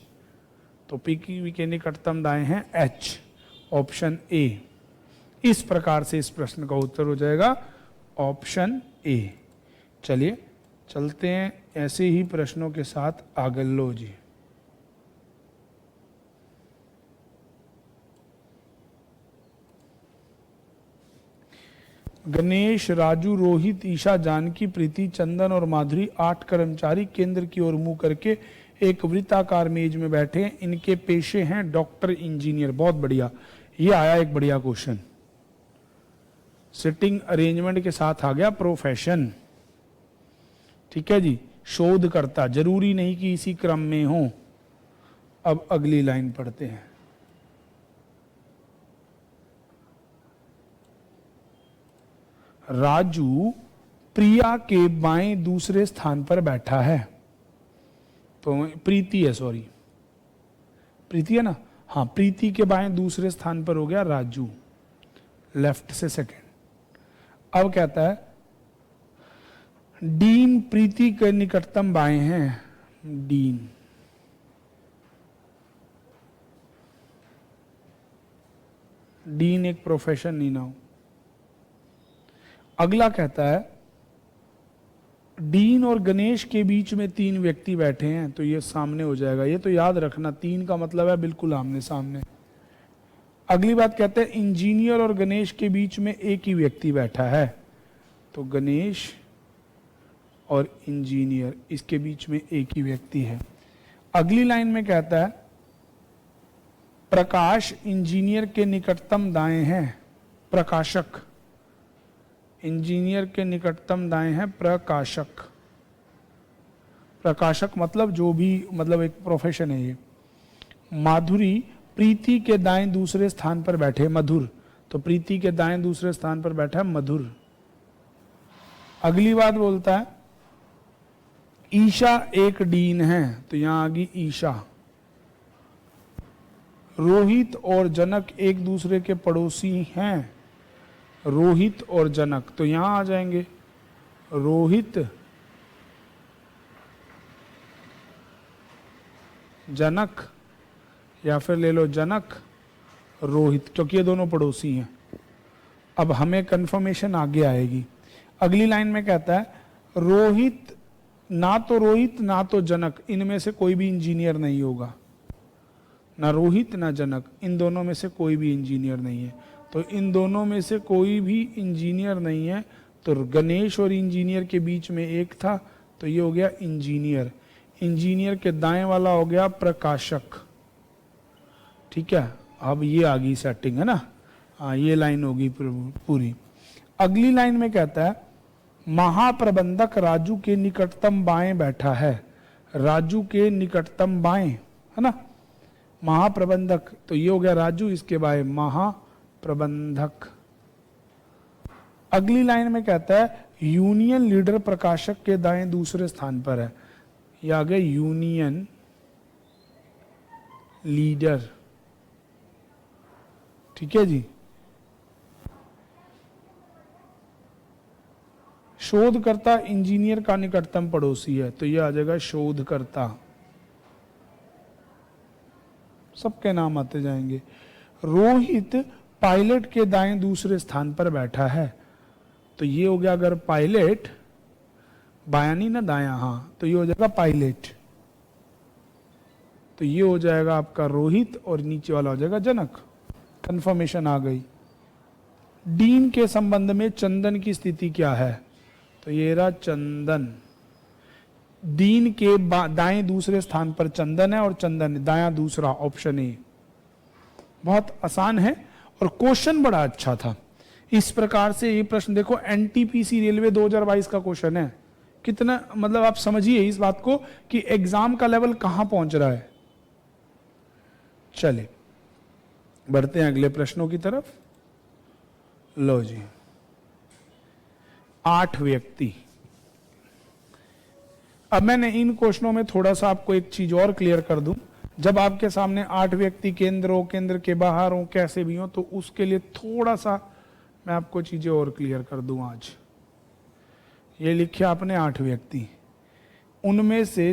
तो P के निकटतम दाएं हैं H, ऑप्शन A। इस प्रकार से इस प्रश्न का उत्तर हो जाएगा ऑप्शन A। चलिए चलते हैं ऐसे ही प्रश्नों के साथ आगे। लो जी, गणेश, राजू, रोहित, ईशा, जानकी, प्रीति, चंदन और माधुरी 8 कर्मचारी केंद्र की ओर मुंह करके एक वृत्ताकार मेज में बैठे हैं। इनके पेशे हैं डॉक्टर, इंजीनियर। बहुत बढ़िया, ये आया एक बढ़िया क्वेश्चन, सिटिंग अरेंजमेंट के साथ आ गया प्रोफेशन। ठीक है जी, शोधकर्ता, जरूरी नहीं कि इसी क्रम में हो। अब अगली लाइन पढ़ते हैं। राजू प्रिया के बाएं दूसरे स्थान पर बैठा है, तो प्रीति है, सॉरी प्रीति है ना, हाँ, प्रीति के बाएं दूसरे स्थान पर हो गया राजू, लेफ्ट से सेकंड। अब कहता है डीन प्रीति के निकटतम बाएं हैं, डीन। डीन एक प्रोफेशन नहीं ना हो। अगला कहता है डीन और गणेश के बीच में 3 व्यक्ति बैठे हैं, तो ये सामने हो जाएगा। ये तो याद रखना, 3 का मतलब है बिल्कुल आमने सामने। अगली बात कहते हैं इंजीनियर और गणेश के बीच में एक ही व्यक्ति बैठा है, तो गणेश और इंजीनियर इसके बीच में एक ही व्यक्ति है। अगली लाइन में कहता है प्रकाश इंजीनियर के निकटतम दाएं हैं, प्रकाशक, इंजीनियर के निकटतम दाएं हैं प्रकाशक। प्रकाशक मतलब जो भी, मतलब एक प्रोफेशन है ये। माधुरी प्रीति के दाएं दूसरे स्थान पर बैठे मधुर, तो प्रीति के दाएं दूसरे स्थान पर बैठा है मधुर। अगली बात बोलता है ईशा एक डीन है, तो यहां आ गई ईशा। रोहित और जनक एक दूसरे के पड़ोसी हैं, रोहित और जनक, तो यहां आ जाएंगे रोहित जनक, या फिर ले लो जनक रोहित, क्योंकि ये दोनों पड़ोसी हैं। अब हमें कंफर्मेशन आगे आएगी। अगली लाइन में कहता है रोहित, ना तो रोहित ना तो जनक, इनमें से कोई भी इंजीनियर नहीं होगा, ना रोहित ना जनक, इन दोनों में से कोई भी इंजीनियर नहीं है। तो इन दोनों में से कोई भी इंजीनियर नहीं है, तो गणेश और इंजीनियर के बीच में एक था, तो ये हो गया इंजीनियर। इंजीनियर के दाएं वाला हो गया प्रकाशक। ठीक है, अब ये आ गई सेटिंग, है ना। हाँ, ये लाइन होगी पूरी। अगली लाइन में कहता है महाप्रबंधक राजू के निकटतम बाएं बैठा है, राजू के निकटतम बाएं, है ना। महाप्रबंधक, तो ये हो गया राजू, इसके बाएं महाप्रबंधक। अगली लाइन में कहता है यूनियन लीडर प्रकाशक के दाएं दूसरे स्थान पर है, ये आ गया यूनियन लीडर। ठीक है जी। शोधकर्ता इंजीनियर का निकटतम पड़ोसी है, तो ये आ जाएगा शोधकर्ता। सबके नाम आते जाएंगे। रोहित पायलट के दाएं दूसरे स्थान पर बैठा है, तो ये हो गया अगर पायलट, बायां नहीं ना दायां, हाँ, तो ये हो जाएगा पायलट, तो ये हो जाएगा आपका रोहित और नीचे वाला हो जाएगा जनक। कंफर्मेशन आ गई। डीन के संबंध में चंदन की स्थिति क्या है, तो ये रहा चंदन। दीन के दाएं दूसरे स्थान पर चंदन है और चंदन दायां दूसरा, ऑप्शन ए। बहुत आसान है और क्वेश्चन बड़ा अच्छा था। इस प्रकार से ये प्रश्न देखो, एनटीपीसी रेलवे 2022 का क्वेश्चन है। कितना मतलब आप समझिए इस बात को कि एग्जाम का लेवल कहां पहुंच रहा है। चले बढ़ते हैं अगले प्रश्नों की तरफ। लो जी, 8 व्यक्ति। अब मैंने इन क्वेश्चनों में थोड़ा सा आपको एक चीज और क्लियर कर दूं। जब आपके सामने 8 व्यक्ति केंद्र हो, केंद्र के बाहर हो, कैसे भी हो, तो उसके लिए थोड़ा सा मैं आपको चीजें और क्लियर कर दूं। आज ये लिखे आपने 8 व्यक्ति, उनमें से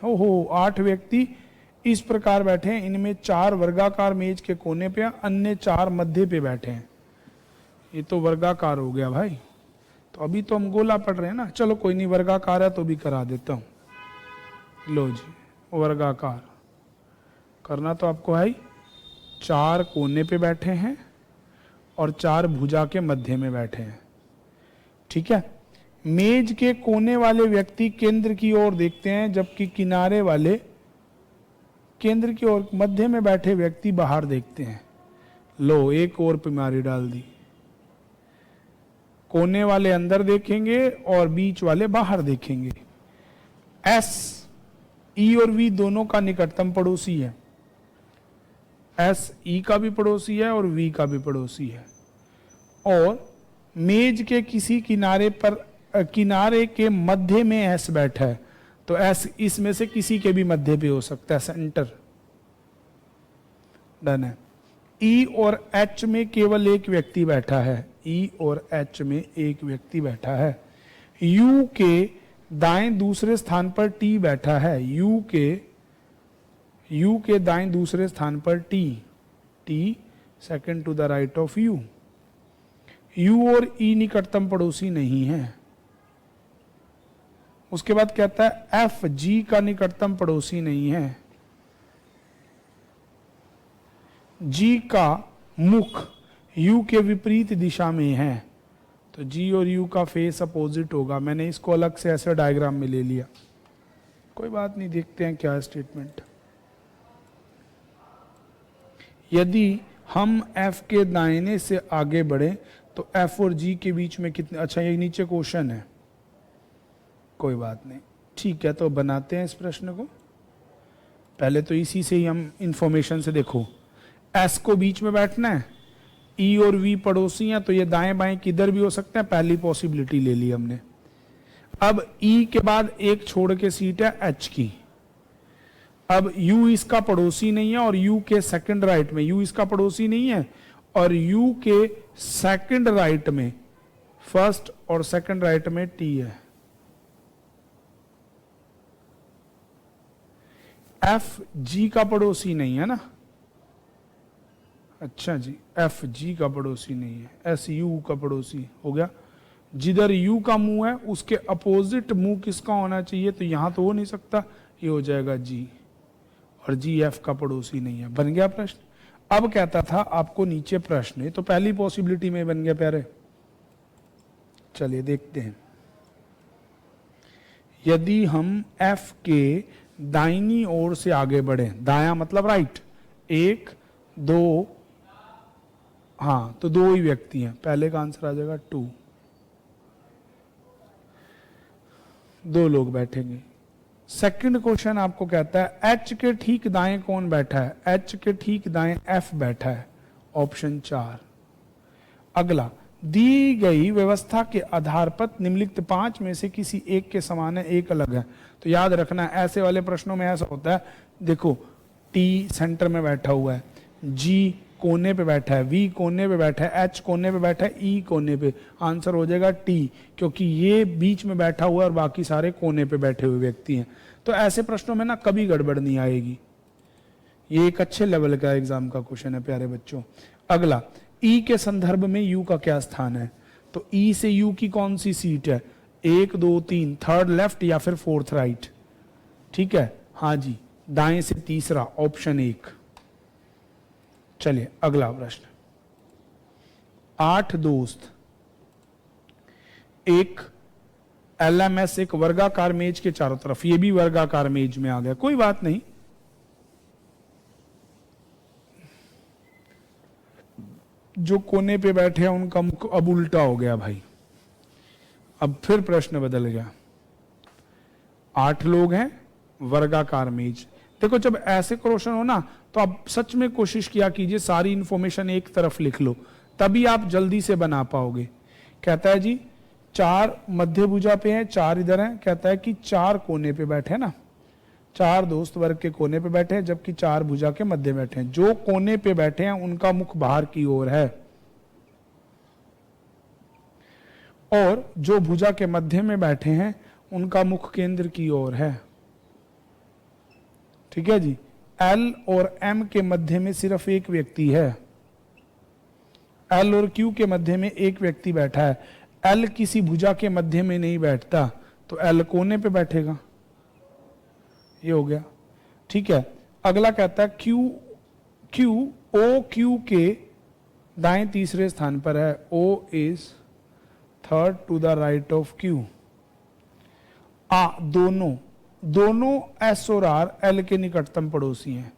8 व्यक्ति इस प्रकार बैठे हैं। इनमें 4 वर्गाकार मेज के कोने पे, अन्य 4 मध्य पे बैठे हैं। ये तो वर्गाकार हो गया भाई, तो अभी तो हम गोला पढ़ रहे हैं ना। चलो कोई नहीं, वर्गाकार है तो भी करा देता हूं। लो जी, वर्गाकार करना तो आपको है ही। 4 कोने पे बैठे हैं और 4 भुजा के मध्य में बैठे हैं। ठीक है। मेज के कोने वाले व्यक्ति केंद्र की ओर देखते हैं, जबकि किनारे वाले केंद्र की ओर, मध्य में बैठे व्यक्ति बाहर देखते हैं। लो, एक और बीमारी डाल दी। कोने वाले अंदर देखेंगे और बीच वाले बाहर देखेंगे। एस, ई और वी दोनों का निकटतम पड़ोसी है। एस ई का भी पड़ोसी है और वी का भी पड़ोसी है। और मेज के किसी किनारे पर, किनारे के मध्य में एस बैठा है, तो एस इसमें से किसी के भी मध्य पे हो सकता है, सेंटर। डन है। ई और एच में केवल एक व्यक्ति बैठा है, ई और एच में एक व्यक्ति बैठा है। यू के दाएं दूसरे स्थान पर टी बैठा है। यू के दाएं दूसरे स्थान पर T second to the right of U. U और ई निकटतम पड़ोसी नहीं है। उसके बाद कहता है एफ जी का निकटतम पड़ोसी नहीं है। जी का मुख यू के विपरीत दिशा में है, तो जी और यू का फेस अपोजिट होगा। मैंने इसको अलग से ऐसे डायग्राम में ले लिया, कोई बात नहीं, देखते हैं क्या है स्टेटमेंट। यदि हम एफ के दाहिने से आगे बढ़े तो एफ और जी के बीच में कितने, अच्छा ये नीचे क्वेश्चन है, कोई बात नहीं, ठीक है। तो बनाते हैं इस प्रश्न को। पहले तो इसी से ही हम इंफॉर्मेशन से देखो एस को बीच में बैठना है, ई और वी पड़ोसी हैं तो ये दाएं बाएं किधर भी हो सकते हैं, पहली पॉसिबिलिटी ले ली हमने। अब ई के बाद एक छोड़ के सीट है एच की। अब यू इसका पड़ोसी नहीं है और यू के सेकंड राइट में, यू इसका पड़ोसी नहीं है और यू के सेकंड राइट में, फर्स्ट और सेकंड राइट में टी है। एफ जी का पड़ोसी नहीं है ना, अच्छा जी, एफ जी का पड़ोसी नहीं है, एस यू का पड़ोसी हो गया। जिधर यू का मुंह है उसके अपोजिट मुंह किसका होना चाहिए, तो यहां तो हो नहीं सकता, ये हो जाएगा जी, और जी एफ का पड़ोसी नहीं है। बन गया प्रश्न। अब कहता था आपको नीचे प्रश्न है, तो पहली पॉसिबिलिटी में बन गया प्यारे। चलिए देखते हैं, यदि हम एफ के दाहिनी ओर से आगे बढ़े, दाया मतलब राइट, एक दो, हाँ तो दो ही व्यक्ति हैं, पहले का आंसर आ जाएगा 2, दो लोग बैठेंगे। सेकंड क्वेश्चन आपको कहता है एच के ठीक दाएं कौन बैठा है, एच के ठीक दाएं एफ बैठा है, ऑप्शन 4। अगला, दी गई व्यवस्था के आधार पर निम्नलिखित 5 में से किसी एक के समान है, एक अलग है। तो याद रखना ऐसे वाले प्रश्नों में ऐसा होता है, देखो टी सेंटर में बैठा हुआ है, जी कोने पे बैठा है, वी कोने पे बैठा है, एच कोने पे बैठा है, ई कोने पे, आंसर हो जाएगा टी, क्योंकि ये बीच में बैठा हुआ है और बाकी सारे कोने पे बैठे हुए व्यक्ति हैं। तो ऐसे प्रश्नों में ना कभी गड़बड़ नहीं आएगी, ये एक अच्छे लेवल का एग्जाम का क्वेश्चन है प्यारे बच्चों। अगला, ई के संदर्भ में यू का क्या स्थान है, तो ई से यू की कौन सी सीट है, 1 2 3, थर्ड लेफ्ट या फिर फोर्थ राइट, ठीक है, हाँ जी, दाएं से तीसरा, ऑप्शन 1। चलिए अगला प्रश्न, 8 दोस्त एक एलएमएस, एक वर्गाकार मेज के चारों तरफ, ये भी वर्गाकार मेज में आ गया, कोई बात नहीं, जो कोने पे बैठे हैं उनका मुख अब उल्टा हो गया भाई, अब फिर प्रश्न बदल गया। 8 लोग हैं, वर्गाकार मेज। देखो जब ऐसे क्वेश्चन हो ना तो आप सच में कोशिश किया कीजिए सारी इंफॉर्मेशन एक तरफ लिख लो, तभी आप जल्दी से बना पाओगे। कहता है जी 4 मध्य भुजा पे हैं, 4 इधर हैं, कहता है कि 4 कोने पे बैठे हैं ना, 4 दोस्त वर्ग के कोने पे बैठे हैं जबकि 4 भुजा के मध्य बैठे हैं। जो कोने पे बैठे हैं उनका मुख बाहर की ओर है और जो भुजा के मध्य में बैठे हैं उनका मुख केंद्र की ओर है, ठीक है जी। एल और एम के मध्य में सिर्फ एक व्यक्ति है, एल और क्यू के मध्य में एक व्यक्ति बैठा है, एल किसी भुजा के मध्य में नहीं बैठता तो एल कोने पे बैठेगा, ये हो गया, ठीक है। अगला कहता है क्यू ओ क्यू के दाएं तीसरे स्थान पर है, O is third to the right of Q. दोनों एस और आर एल के निकटतम पड़ोसी हैं,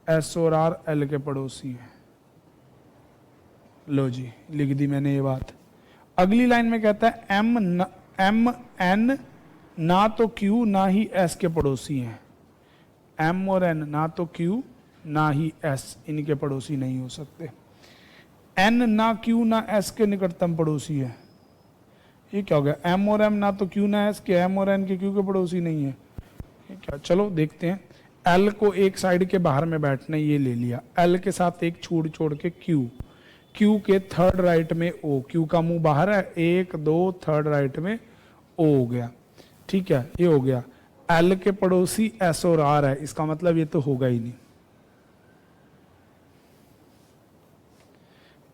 एस और आर एल के पड़ोसी हैं, लो जी लिख दी मैंने ये बात। अगली लाइन में कहता है एम एन ना तो क्यू ना ही एस के पड़ोसी हैं, एम और एन ना तो क्यू ना ही एस इनके पड़ोसी नहीं हो सकते। एन ना क्यू ना एस के निकटतम पड़ोसी है, ये क्या हो गया, एम और एम ना तो क्यू ना एस के, एम और एन के क्यू के पड़ोसी नहीं है, ये क्या। चलो देखते हैं, एल को एक साइड के बाहर में बैठने ये ले लिया, एल के साथ एक छोड़ के क्यू के थर्ड राइट में ओ, क्यू का मुंह बाहर है, 1 2 थर्ड राइट में ओ हो गया, ठीक है, ये हो गया। एल के पड़ोसी एस और आर है, इसका मतलब ये तो होगा ही नहीं,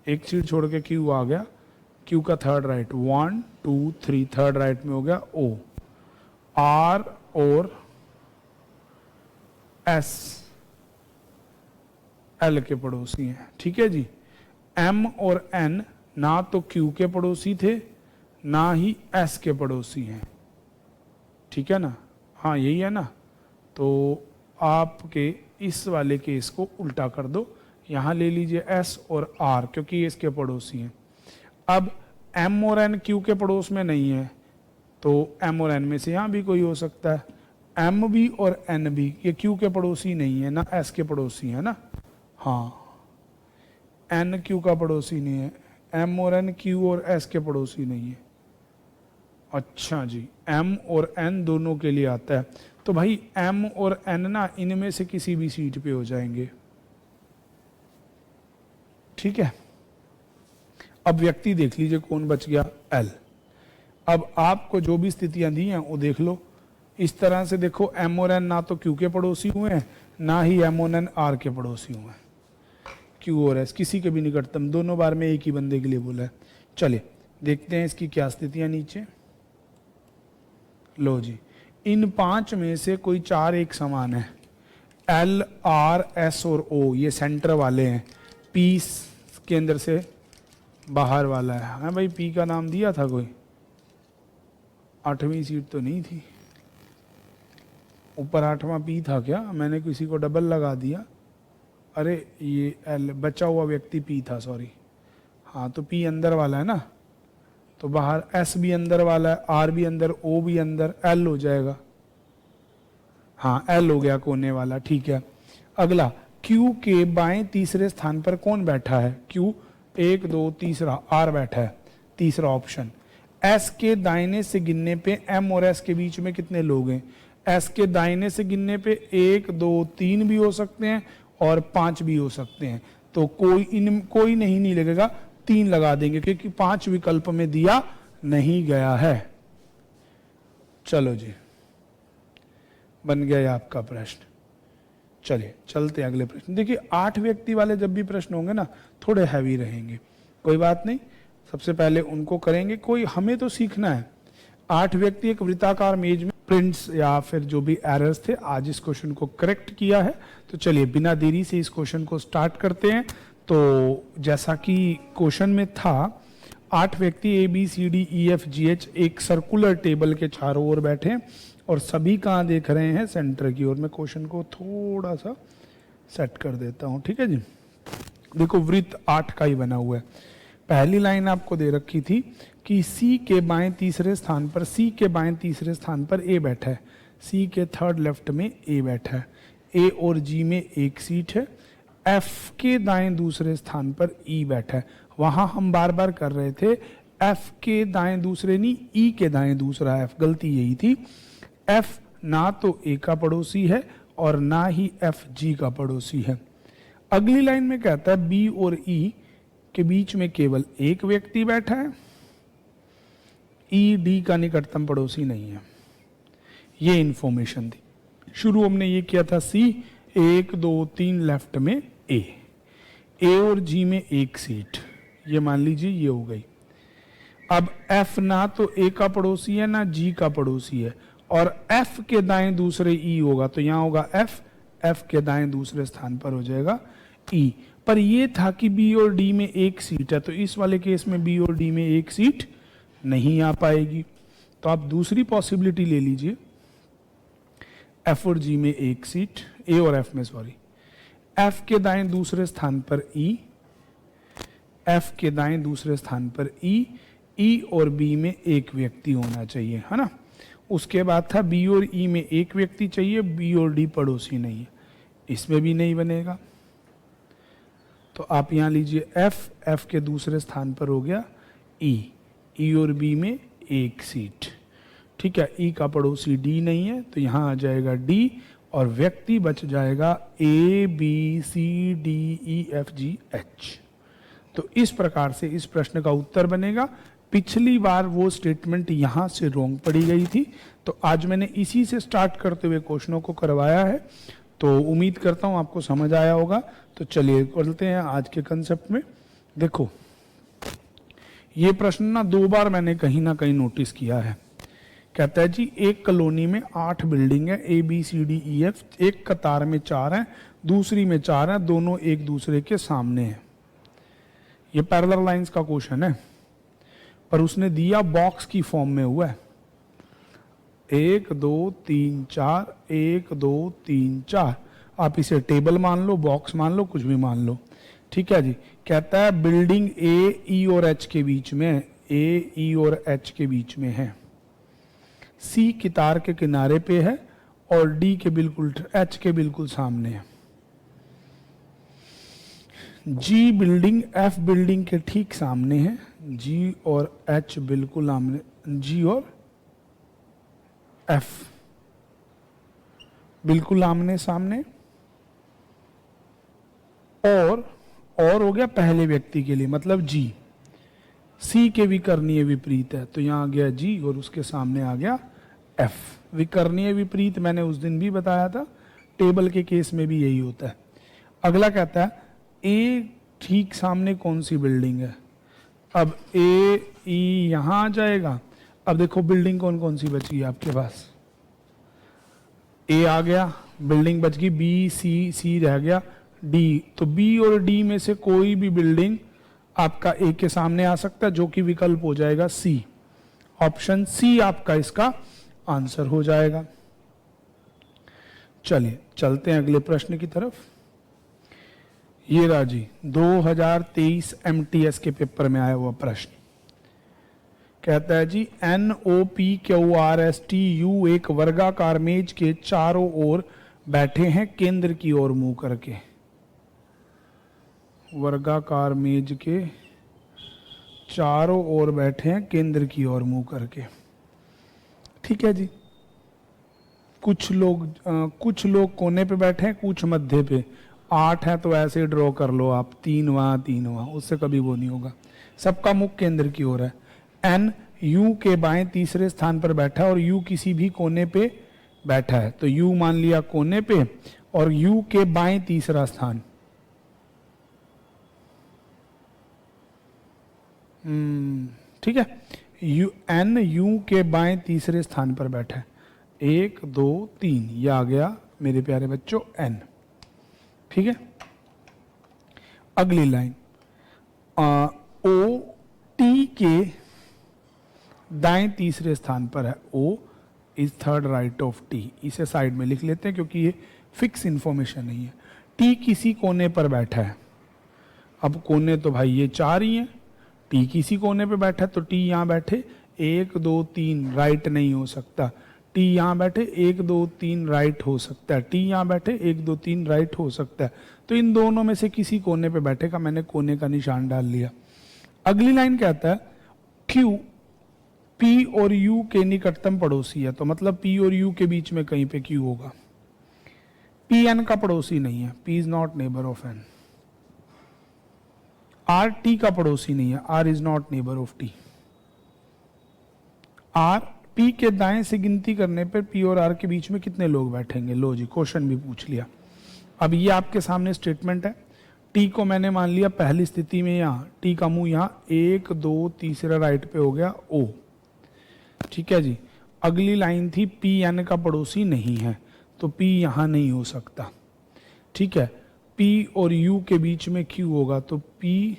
एक सीट छोड़ के क्यू आ गया, क्यू का थर्ड राइट 1 2 3 थर्ड राइट में हो गया ओ, आर और एस एल के पड़ोसी हैं, ठीक है जी। एम और एन ना तो क्यू के पड़ोसी थे ना ही एस के पड़ोसी हैं, ठीक है ना, हाँ यही है ना। तो आपके इस वाले केस को उल्टा कर दो, यहां ले लीजिए एस और आर क्योंकि ये इसके पड़ोसी हैं। अब एम और एन क्यू के पड़ोस में नहीं है तो एम और एन में से यहां भी कोई हो सकता है, एम भी और एन भी ये क्यू के पड़ोसी नहीं है ना एस के पड़ोसी है ना, हाँ एन क्यू का पड़ोसी नहीं है, एम और एन क्यू और एस के पड़ोसी नहीं है। अच्छा जी, एम और एन दोनों के लिए आता है, तो भाई एम और एन ना इनमें से किसी भी सीट पे हो जाएंगे। ठीक है, अब व्यक्ति देख लीजिए कौन बच गया, एल। अब आपको जो भी स्थितियां दी हैं वो देख लो। इस तरह से देखो, एम और एन ना तो क्यू के पड़ोसी हुए हैं, ना ही एम और एन आर के पड़ोसी हुए हैं। क्यू और एस किसी के भी निकटतम, दोनों बार में एक ही बंदे के लिए बोला है। चलिए देखते हैं इसकी क्या स्थितियां नीचे। लो जी, इन 5 में से कोई 4 एक समान है। एल, आर, एस और ओ ये सेंटर वाले हैं, पी केंद्र से बाहर वाला है। हाँ भाई, पी का नाम दिया था कोई, 8वीं सीट तो नहीं थी, ऊपर 8वां पी था क्या? मैंने किसी को डबल लगा दिया। अरे ये एल, बचा हुआ व्यक्ति पी था, सॉरी। हाँ तो पी अंदर वाला है ना, तो बाहर एस भी अंदर वाला है, आर भी अंदर, ओ भी अंदर, एल हो जाएगा। हाँ एल हो गया कोने वाला, ठीक है। अगला, क्यू के बाएं तीसरे स्थान पर कौन बैठा है? क्यू 1 2 तीसरा आर बैठा है, तीसरा ऑप्शन। एस के दाहिने से गिनने पे एम और एस के बीच में कितने लोग हैं? एस के दाहिने से गिनने पे 1 2 3 भी हो सकते हैं और 5 भी हो सकते हैं, तो कोई नहीं लगेगा, 3 लगा देंगे क्योंकि 5 विकल्प में दिया नहीं गया है। चलो जी, बन गया आपका प्रश्न। चलिए चलते अगले प्रश्न। देखिए 8 व्यक्ति वाले जब भी प्रश्न होंगे ना थोड़े हैवी रहेंगे, कोई बात नहीं, सबसे पहले उनको करेंगे। कोई हमें तो सीखना है। 8 व्यक्ति एक वृत्ताकार मेज में, प्रिंट्स या फिर जो भी एरर्स थे, आज इस क्वेश्चन को करेक्ट किया है। तो चलिए बिना देरी से इस क्वेश्चन को स्टार्ट करते हैं। तो जैसा कि क्वेश्चन में था, 8 व्यक्ति A B C D E F G H एक सर्कुलर टेबल के चारों ओर बैठे हैं और सभी कहाँ देख रहे हैं? सेंटर की ओर। मैं क्वेश्चन को थोड़ा सा सेट कर देता हूँ, ठीक है जी। देखो वृत्त 8 का ही बना हुआ है। पहली लाइन आपको दे रखी थी कि सी के बाएं तीसरे स्थान पर, सी के बाएं तीसरे स्थान पर ए बैठा है, सी के थर्ड लेफ्ट में ए बैठा है, ए और जी में एक सीट है, एफ के दाएं दूसरे स्थान पर ई बैठा है। वहां हम बार बार कर रहे थे, एफ के दाएं दूसरे नहीं, ई के दाएं दूसरा एफ, गलती यही थी। एफ ना तो ए का पड़ोसी है और ना ही एफ जी का पड़ोसी है। अगली लाइन में कहता है बी और ई के बीच में केवल एक व्यक्ति बैठा है, ई डी का निकटतम पड़ोसी नहीं है। ये इंफॉर्मेशन थी। शुरू हमने ये किया था, सी 1 2 3 लेफ्ट में ए और जी में एक सीट, ये मान लीजिए ये हो गई। अब एफ ना तो ए का पड़ोसी है ना जी का पड़ोसी है, और एफ के दाएं दूसरे ई होगा, तो यहां होगा एफ के दाएं दूसरे स्थान पर हो जाएगा ई। पर ये था कि बी और डी में एक सीट है, तो इस वाले केस में बी और डी में एक सीट नहीं आ पाएगी। तो आप दूसरी पॉसिबिलिटी ले लीजिए, एफ और जी में एक सीट, ए और एफ में, सॉरी, एफ के दाएं दूसरे स्थान पर ई, एफ के दाएं दूसरे स्थान पर ई और बी में एक व्यक्ति होना चाहिए, है ना। उसके बाद था बी और ई में एक व्यक्ति चाहिए, बी और डी पड़ोसी नहीं है, इसमें भी नहीं बनेगा। तो आप यहां लीजिए एफ के दूसरे स्थान पर हो गया ई और बी में एक सीट, ठीक है। ई का पड़ोसी डी नहीं है, तो यहां आ जाएगा डी और व्यक्ति बच जाएगा A B C D E F G H. तो इस प्रकार से इस प्रश्न का उत्तर बनेगा। पिछली बार वो स्टेटमेंट यहां से रॉन्ग पड़ी गई थी, तो आज मैंने इसी से स्टार्ट करते हुए क्वेश्चनों को करवाया है, तो उम्मीद करता हूं आपको समझ आया होगा। तो चलिए चलते हैं आज के कंसेप्ट में। देखो ये प्रश्न ना 2 बार मैंने कहीं ना कहीं नोटिस किया है। कहता है जी एक कॉलोनी में 8 बिल्डिंग है, A B C D E F, एक कतार में 4 हैं, दूसरी में 4 हैं, दोनों एक दूसरे के सामने हैं। ये पैरेलल लाइंस का क्वेश्चन है, पर उसने दिया बॉक्स की फॉर्म में हुआ है। 1 2 3 4, 1 2 3 4, आप इसे टेबल मान लो, बॉक्स मान लो, कुछ भी मान लो, ठीक है जी। कहता है बिल्डिंग ए ई और एच के बीच में, ए ई और एच के बीच में है, सी कितार के किनारे पे है और डी के बिल्कुल, एच के बिल्कुल सामने है। जी बिल्डिंग एफ बिल्डिंग के ठीक सामने है, जी और एच बिल्कुल आमने, जी और एफ बिल्कुल आमने सामने, और हो गया पहले व्यक्ति के लिए, मतलब जी। सी के विकर्णीय विपरीत है, तो यहां आ गया जी और उसके सामने आ गया एफ। विकर्णीय विपरीत मैंने उस दिन भी बताया था, टेबल के केस में भी यही होता है। अगला कहता है ए ठीक सामने कौन सी बिल्डिंग है। अब ए ई यहां आ जाएगा। अब देखो बिल्डिंग कौन कौन सी बची है आपके पास, ए आ गया, बिल्डिंग बच गई बी सी, सी रह गया डी। तो बी और डी में से कोई भी बिल्डिंग आपका ए के सामने आ सकता है, जो कि विकल्प हो जाएगा सी। ऑप्शन सी आपका इसका आंसर हो जाएगा। चलिए चलते हैं अगले प्रश्न की तरफ। ये राजी 2023 एमटीएस के पेपर में आया हुआ प्रश्न कहता है जी NOPQRSTU एक वर्गाकार मेज के चारों ओर बैठे हैं केंद्र की ओर मुंह करके। वर्गाकार मेज के चारों ओर बैठे हैं केंद्र की ओर मुंह करके। ठीक है जी। कुछ लोग कोने पे बैठे हैं, कुछ मध्य पे। 8 है तो ऐसे ड्रॉ कर लो आप, 3 वहां 3 वहां, उससे कभी वो नहीं होगा। सबका मुख केंद्र की ओर है। एन यू के बाएं तीसरे स्थान पर बैठा और यू किसी भी कोने पे बैठा है, तो यू मान लिया कोने पे और यू के बाएं तीसरा स्थान। ठीक है, एन यू के बाएं तीसरे स्थान पर बैठा है। 1 2 3 यह आ गया मेरे प्यारे बच्चों एन। ठीक है, अगली लाइन ओ टी के दाएं तीसरे स्थान पर है। O is third right of T. इसे साइड में लिख लेते हैं क्योंकि ये फिक्स इंफॉर्मेशन नहीं है। टी किसी कोने पर बैठा है। अब कोने तो भाई ये 4 ही हैं। टी किसी कोने पे बैठा है तो टी यहां बैठे 1 2 3 राइट नहीं हो सकता। टी यहां बैठे 1 2 3 राइट हो सकता है। टी यहां बैठे 1 2 3 राइट हो सकता है। तो इन दोनों में से किसी कोने पे बैठेगा। मैंने कोने का निशान डाल लिया। अगली लाइन कहता है क्यू पी और यू के निकटतम पड़ोसी है, तो मतलब पी और यू के बीच में कहीं पे क्यू होगा। पी एन का पड़ोसी नहीं है, P is not neighbour of N. R T का पड़ोसी नहीं है, R is not neighbour of T. R P के दाएं से गिनती करने पर पी और आर के बीच में कितने लोग बैठेंगे। लो जी, क्वेश्चन भी पूछ लिया। अब ये आपके सामने स्टेटमेंट है। टी को मैंने मान लिया पहली स्थिति में यहां, टी का मुंह यहां 1 2 तीसरा राइट पे हो गया ओ। ठीक है जी। अगली लाइन थी पी एन का पड़ोसी नहीं है, तो पी यहां नहीं हो सकता। ठीक है, पी और यू के बीच में क्यू होगा, तो पी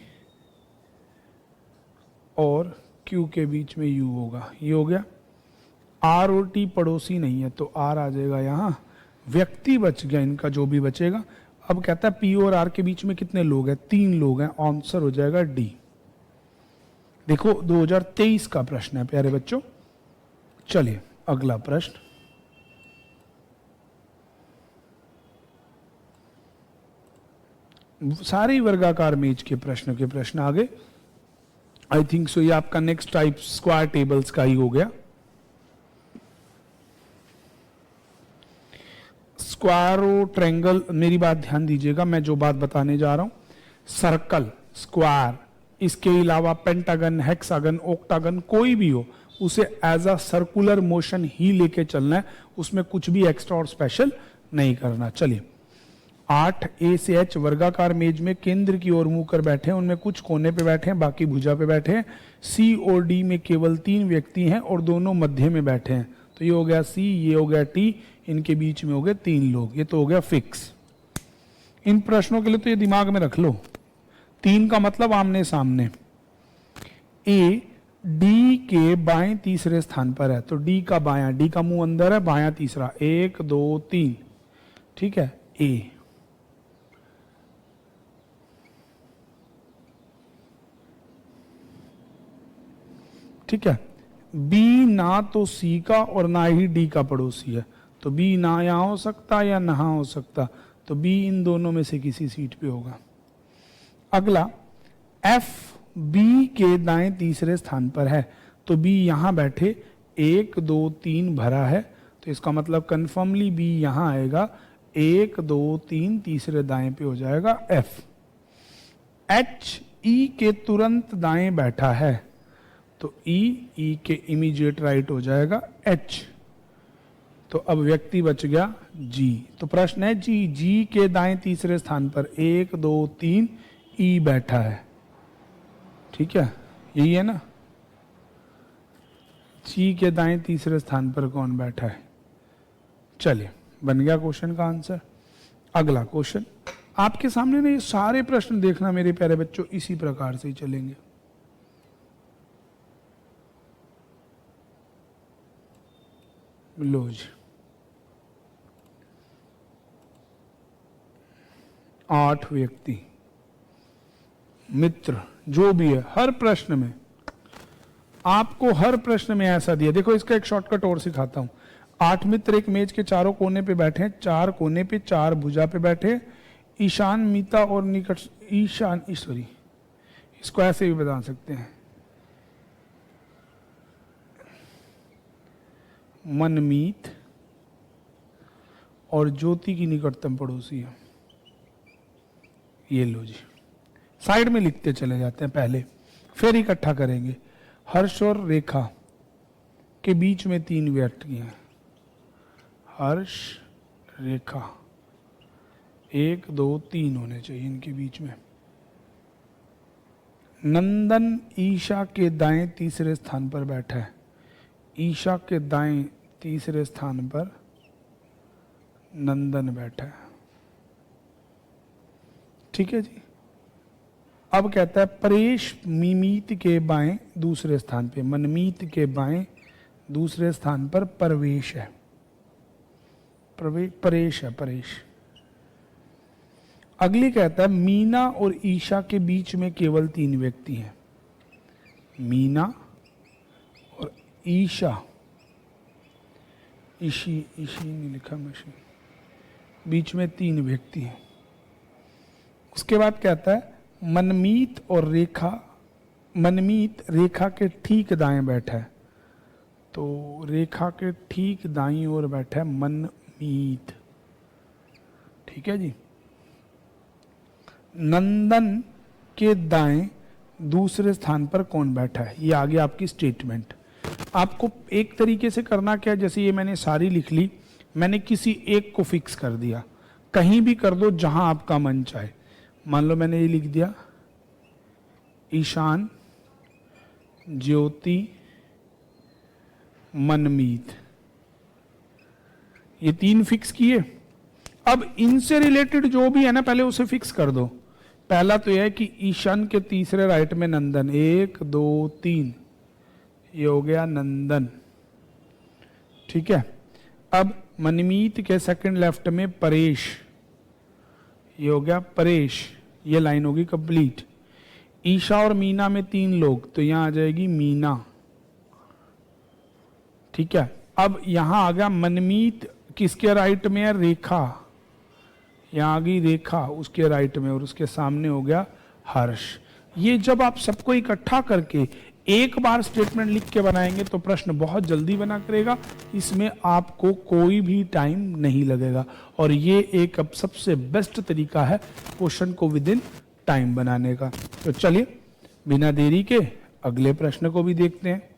और क्यू के बीच में यू होगा। ये हो गया। आर और टी पड़ोसी नहीं है, तो आर आ जाएगा यहां। व्यक्ति बच गया इनका जो भी बचेगा। अब कहता है पी और आर के बीच में कितने लोग हैं, 3 लोग हैं। आंसर हो जाएगा डी। देखो 2023 का प्रश्न है प्यारे बच्चों। चलिए अगला प्रश्न। सारे वर्गाकार मेज के प्रश्न आ गए। आई थिंक सो ये आपका नेक्स्ट टाइप स्क्वायर टेबल्स का ही हो गया। स्क्वायर और ट्रायंगल, मेरी बात ध्यान दीजिएगा, मैं जो बात बताने जा रहा हूं। सर्कल, स्क्वायर, इसके अलावा पेंटागन, हेक्सागन, ऑक्टागन कोई भी हो, उसे एज अ सर्कुलर मोशन ही लेके चलना है। उसमें कुछ भी एक्स्ट्रा और स्पेशल नहीं करना। चलिए 8 ए से एच वर्गाकार मेज में केंद्र की ओर मुंह कर बैठे हैं। उनमें कुछ कोने पे बैठे हैं, बाकी भुजा पे बैठे हैं। सी और डी में केवल 3 व्यक्ति हैं और दोनों मध्य में बैठे हैं। तो ये हो गया सी, ये हो गया टी, इनके बीच में हो गए 3 लोग। ये तो हो गया फिक्स। इन प्रश्नों के लिए तो ये दिमाग में रख लो। 3 का मतलब आमने सामने। ए डी के बाएं तीसरे स्थान पर है, तो डी का बायां, डी का मुंह अंदर है, बायां तीसरा। 1 2 3। ठीक है, ए। ठीक है, बी ना तो सी का और ना ही डी का पड़ोसी है, तो बी ना यहां हो सकता या ना हो सकता, तो बी इन दोनों में से किसी सीट पे होगा। अगला एफ बी के दाएं तीसरे स्थान पर है, तो बी यहां बैठे, 1 2 3 भरा है, तो इसका मतलब कन्फर्मली बी यहां आएगा, 1 2 3 तीसरे दाएं पे हो जाएगा एफ। एच ई के तुरंत दाएं बैठा है, तो ई के इमीडिएट राइट हो जाएगा एच, तो अब व्यक्ति बच गया जी। तो प्रश्न है जी के दाएं तीसरे स्थान पर 1 2 3 ई बैठा है, ठीक है, यही है ना। जी के दाएं तीसरे स्थान पर कौन बैठा है, चलिए बन गया क्वेश्चन का आंसर। अगला क्वेश्चन आपके सामने ना, ये सारे प्रश्न देखना मेरे प्यारे बच्चों इसी प्रकार से ही चलेंगे। लो जी, 8 व्यक्ति मित्र जो भी है, हर प्रश्न में आपको, हर प्रश्न में ऐसा दिया। देखो इसका एक शॉर्टकट और सिखाता हूं। 8 मित्र एक मेज के चारों कोने पे बैठे हैं, 4 कोने पे 4 भुजा पे बैठे, ईशान मीता और निकट ईशान ईश्वरी, इसको ऐसे भी बता सकते हैं, मनमीत और ज्योति की निकटतम पड़ोसी है। ये लो जी, साइड में लिखते चले जाते हैं पहले, फिर इकट्ठा करेंगे। हर्ष और रेखा के बीच में 3 व्यक्ति हैं, हर्ष रेखा, 1 2 3 होने चाहिए इनके बीच में। नंदन ईशा के दाएं तीसरे स्थान पर बैठा है, ईशा के दाएं तीसरे स्थान पर नंदन बैठा है, ठीक है जी। अब कहता है परेश मिमीत के बाएं दूसरे स्थान पे, मनमीत के बाएं दूसरे स्थान पर प्रवेश है, परेश है, परेश। अगली कहता है मीना और ईशा के बीच में केवल 3 व्यक्ति हैं, मीना और ईशा, ईशी नहीं लिखा मशी, बीच में 3 व्यक्ति हैं। उसके बाद कहता है मनमीत और रेखा, मनमीत रेखा के ठीक दाएं बैठा है, तो रेखा के ठीक दाईं ओर बैठा है मनमीत, ठीक है जी। नंदन के दाएं दूसरे स्थान पर कौन बैठा है, ये आगे आपकी स्टेटमेंट। आपको एक तरीके से करना क्या है, जैसे ये मैंने सारी लिख ली, मैंने किसी एक को फिक्स कर दिया, कहीं भी कर दो जहां आपका मन चाहे। मान लो मैंने ये लिख दिया ईशान, ज्योति, मनमीत, ये 3 फिक्स किए। अब इनसे रिलेटेड जो भी है ना पहले उसे फिक्स कर दो। पहला तो यह है कि ईशान के तीसरे राइट में नंदन, 1 2 3, ये हो गया नंदन, ठीक है। अब मनमीत के सेकंड लेफ्ट में परेश, ये हो गया परेश, ये लाइन होगी कंप्लीट। ईशा और मीना में 3 लोग, तो यहां आ जाएगी मीना, ठीक है। अब यहां आ गया मनमीत, किसके राइट में है, रेखा, यहां आ गई रेखा उसके राइट में, और उसके सामने हो गया हर्ष। ये जब आप सबको इकट्ठा करके एक बार स्टेटमेंट लिख के बनाएंगे तो प्रश्न बहुत जल्दी बना करेगा, इसमें आपको कोई भी टाइम नहीं लगेगा, और ये एक अब सबसे बेस्ट तरीका है क्वेश्चन को विद इन टाइम बनाने का। तो चलिए बिना देरी के अगले प्रश्न को भी देखते हैं।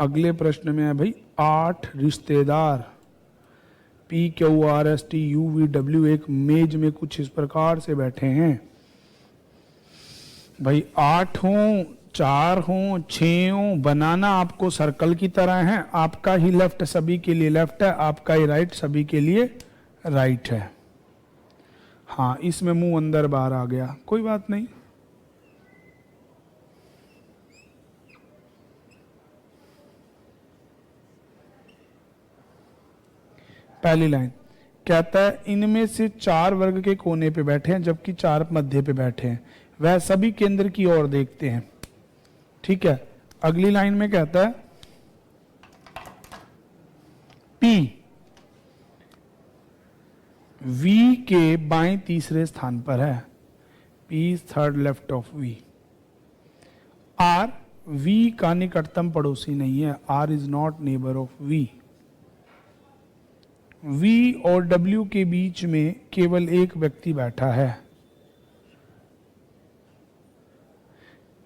अगले प्रश्न में है भाई 8 रिश्तेदार, PQRSTUVW एक मेज में कुछ इस प्रकार से बैठे हैं। भाई 8 हों, 4 हों, 6 हों, बनाना आपको सर्कल की तरह है। आपका ही लेफ्ट सभी के लिए लेफ्ट है, आपका ही राइट सभी के लिए राइट है। हाँ, इसमें मुंह अंदर बाहर आ गया, कोई बात नहीं। पहली लाइन कहता है इनमें से 4 वर्ग के कोने पे बैठे हैं जबकि 4 मध्य पे बैठे हैं, वह सभी केंद्र की ओर देखते हैं, ठीक है। अगली लाइन में कहता है P V के बाएं तीसरे स्थान पर है, P is third left of V. R V का निकटतम पड़ोसी नहीं है. R is not neighbor of V. V और W के बीच में केवल एक व्यक्ति बैठा है.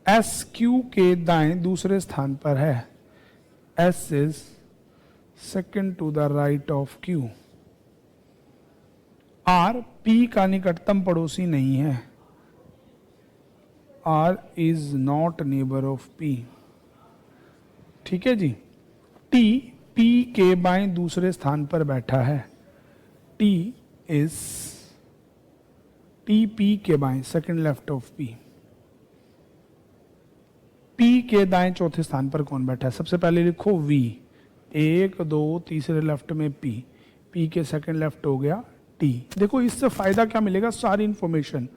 S Q के दाएं दूसरे स्थान पर है. S is second to the right of Q. R P का निकटतम पड़ोसी नहीं है. R is not neighbor of P. ठीक है जी. T P के बाएं दूसरे स्थान पर बैठा है. T P के बाएं second left of P. P के दाएं चौथे स्थान पर कौन बैठा है? सबसे पहले लिखो V. 1 2 तीसरे लेफ्ट में P. P के सेकंड लेफ्ट हो गया T. देखो इससे फायदा क्या मिलेगा? सारी इंफॉर्मेशन.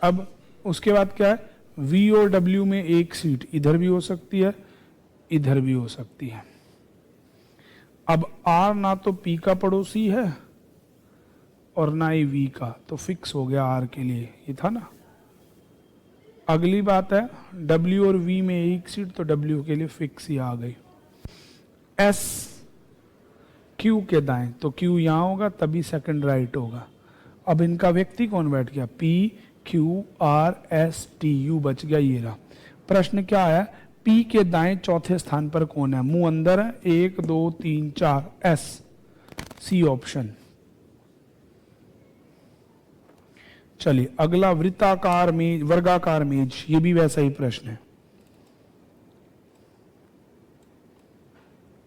अब उसके बाद क्या है? V और W में एक सीट इधर भी हो सकती है, इधर भी हो सकती है. अब R ना तो P का पड़ोसी है और ना ही V का, तो फिक्स हो गया R के लिए. ये था ना. अगली बात है W और V में एक सीट, तो W के लिए फिक्स ही आ गई. S Q के दाएं, तो Q यहां होगा तभी सेकंड राइट होगा. अब इनका व्यक्ति कौन बैठ गया? P Q R S T U बच गया. ये रहा. प्रश्न क्या आया? P के दाएं चौथे स्थान पर कौन है? मुंह अंदर है. 1 2 3 4 S. C option. चलिए अगला वृत्ताकार मेज, वर्गाकार मेज. ये भी वैसा ही प्रश्न है.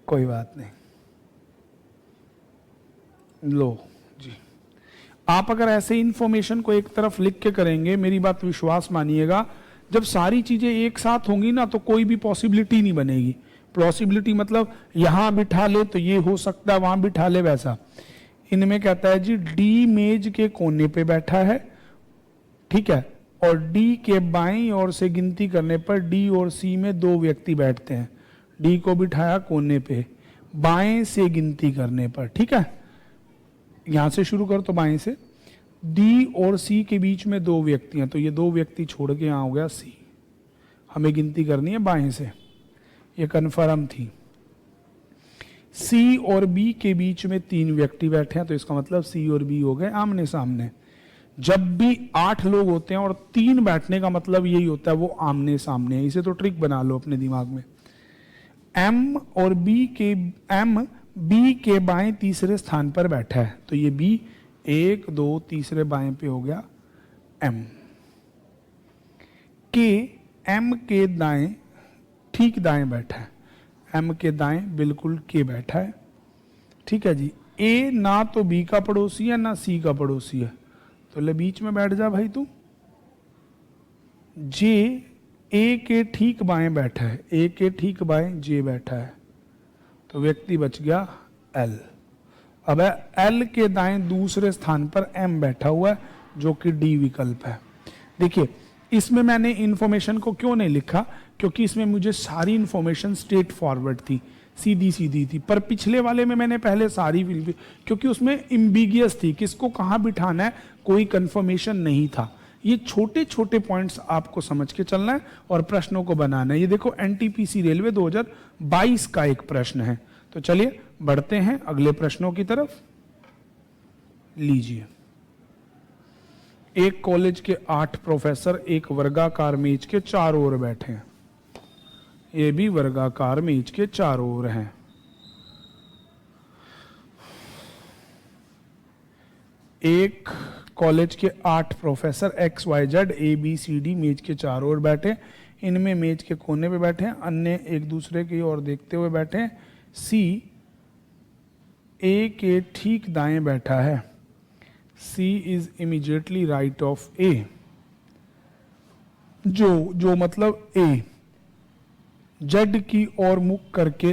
कोई बात नहीं. लो जी. आप अगर ऐसे इंफॉर्मेशन को एक तरफ लिख के करेंगे, मेरी बात विश्वास मानिएगा, जब सारी चीजें एक साथ होंगी ना तो कोई भी पॉसिबिलिटी नहीं बनेगी. पॉसिबिलिटी मतलब यहां बिठा ले तो ये हो सकता है, वहां बिठा ले वैसा. इनमें कहता है जी डी मेज के कोने पे बैठा है. ठीक है. और डी के बाईं ओर से गिनती करने पर डी और सी में दो व्यक्ति बैठते हैं. डी को बिठाया कोने पे, बाएं से गिनती करने पर. ठीक है. यहां से शुरू कर तो बाएं से. डी और सी के बीच में दो व्यक्ति हैं, तो ये दो व्यक्ति छोड़ के यहां हो गया सी. हमें गिनती करनी है बाएं से. ये कन्फर्म थी. सी और बी के बीच में 3 व्यक्ति बैठे हैं, तो इसका मतलब सी और बी हो गए आमने सामने. जब भी 8 लोग होते हैं और 3 बैठने का मतलब यही होता है वो आमने सामने है. इसे तो ट्रिक बना लो अपने दिमाग में. एम और बी के बी के बाएं तीसरे स्थान पर बैठा है, तो ये बी 1 2 तीसरे बाएं पे हो गया एम. के एम के दाएं ठीक दाएं बैठा है. एम के दाएं बिल्कुल के बैठा है. ठीक है जी. ए ना तो बी का पड़ोसी है ना सी का पड़ोसी है, तो ले बीच में बैठ जा भाई तू. जे ए के ठीक बाएं बैठा है. ए के ठीक बाएं जे बैठा है, तो व्यक्ति बच गया एल. अब एल के दाएं दूसरे स्थान पर एम बैठा हुआ है, जो कि डी विकल्प है. देखिए इसमें मैंने इंफॉर्मेशन को क्यों नहीं लिखा, क्योंकि इसमें मुझे सारी इंफॉर्मेशन स्ट्रेट फॉरवर्ड थी, सीधी सीधी थी. पर पिछले वाले में मैंने पहले सारी फिल, क्योंकि उसमें एम्बिगियस थी, किसको कहाँ बिठाना है कोई कंफर्मेशन नहीं था. ये छोटे छोटे पॉइंट्स आपको समझ के चलना है और प्रश्नों को बनाना है. ये देखो एनटीपीसी रेलवे 2022 का एक प्रश्न है. तो चलिए बढ़ते हैं अगले प्रश्नों की तरफ. लीजिए. एक कॉलेज के 8 प्रोफेसर एक वर्गाकार मेज के चारों ओर बैठे हैं. ये भी वर्गाकार मेज के चारों ओर हैं. एक कॉलेज के 8 professor X Y Z A B C D मेज के चारों ओर बैठे. इनमें मेज के कोने पे बैठे हैं, अन्य एक दूसरे की ओर देखते हुए बैठे हैं. सी ए के ठीक दाएं बैठा है. सी इज इमीडिएटली राइट ऑफ ए. जो मतलब ए जेड की ओर मुख करके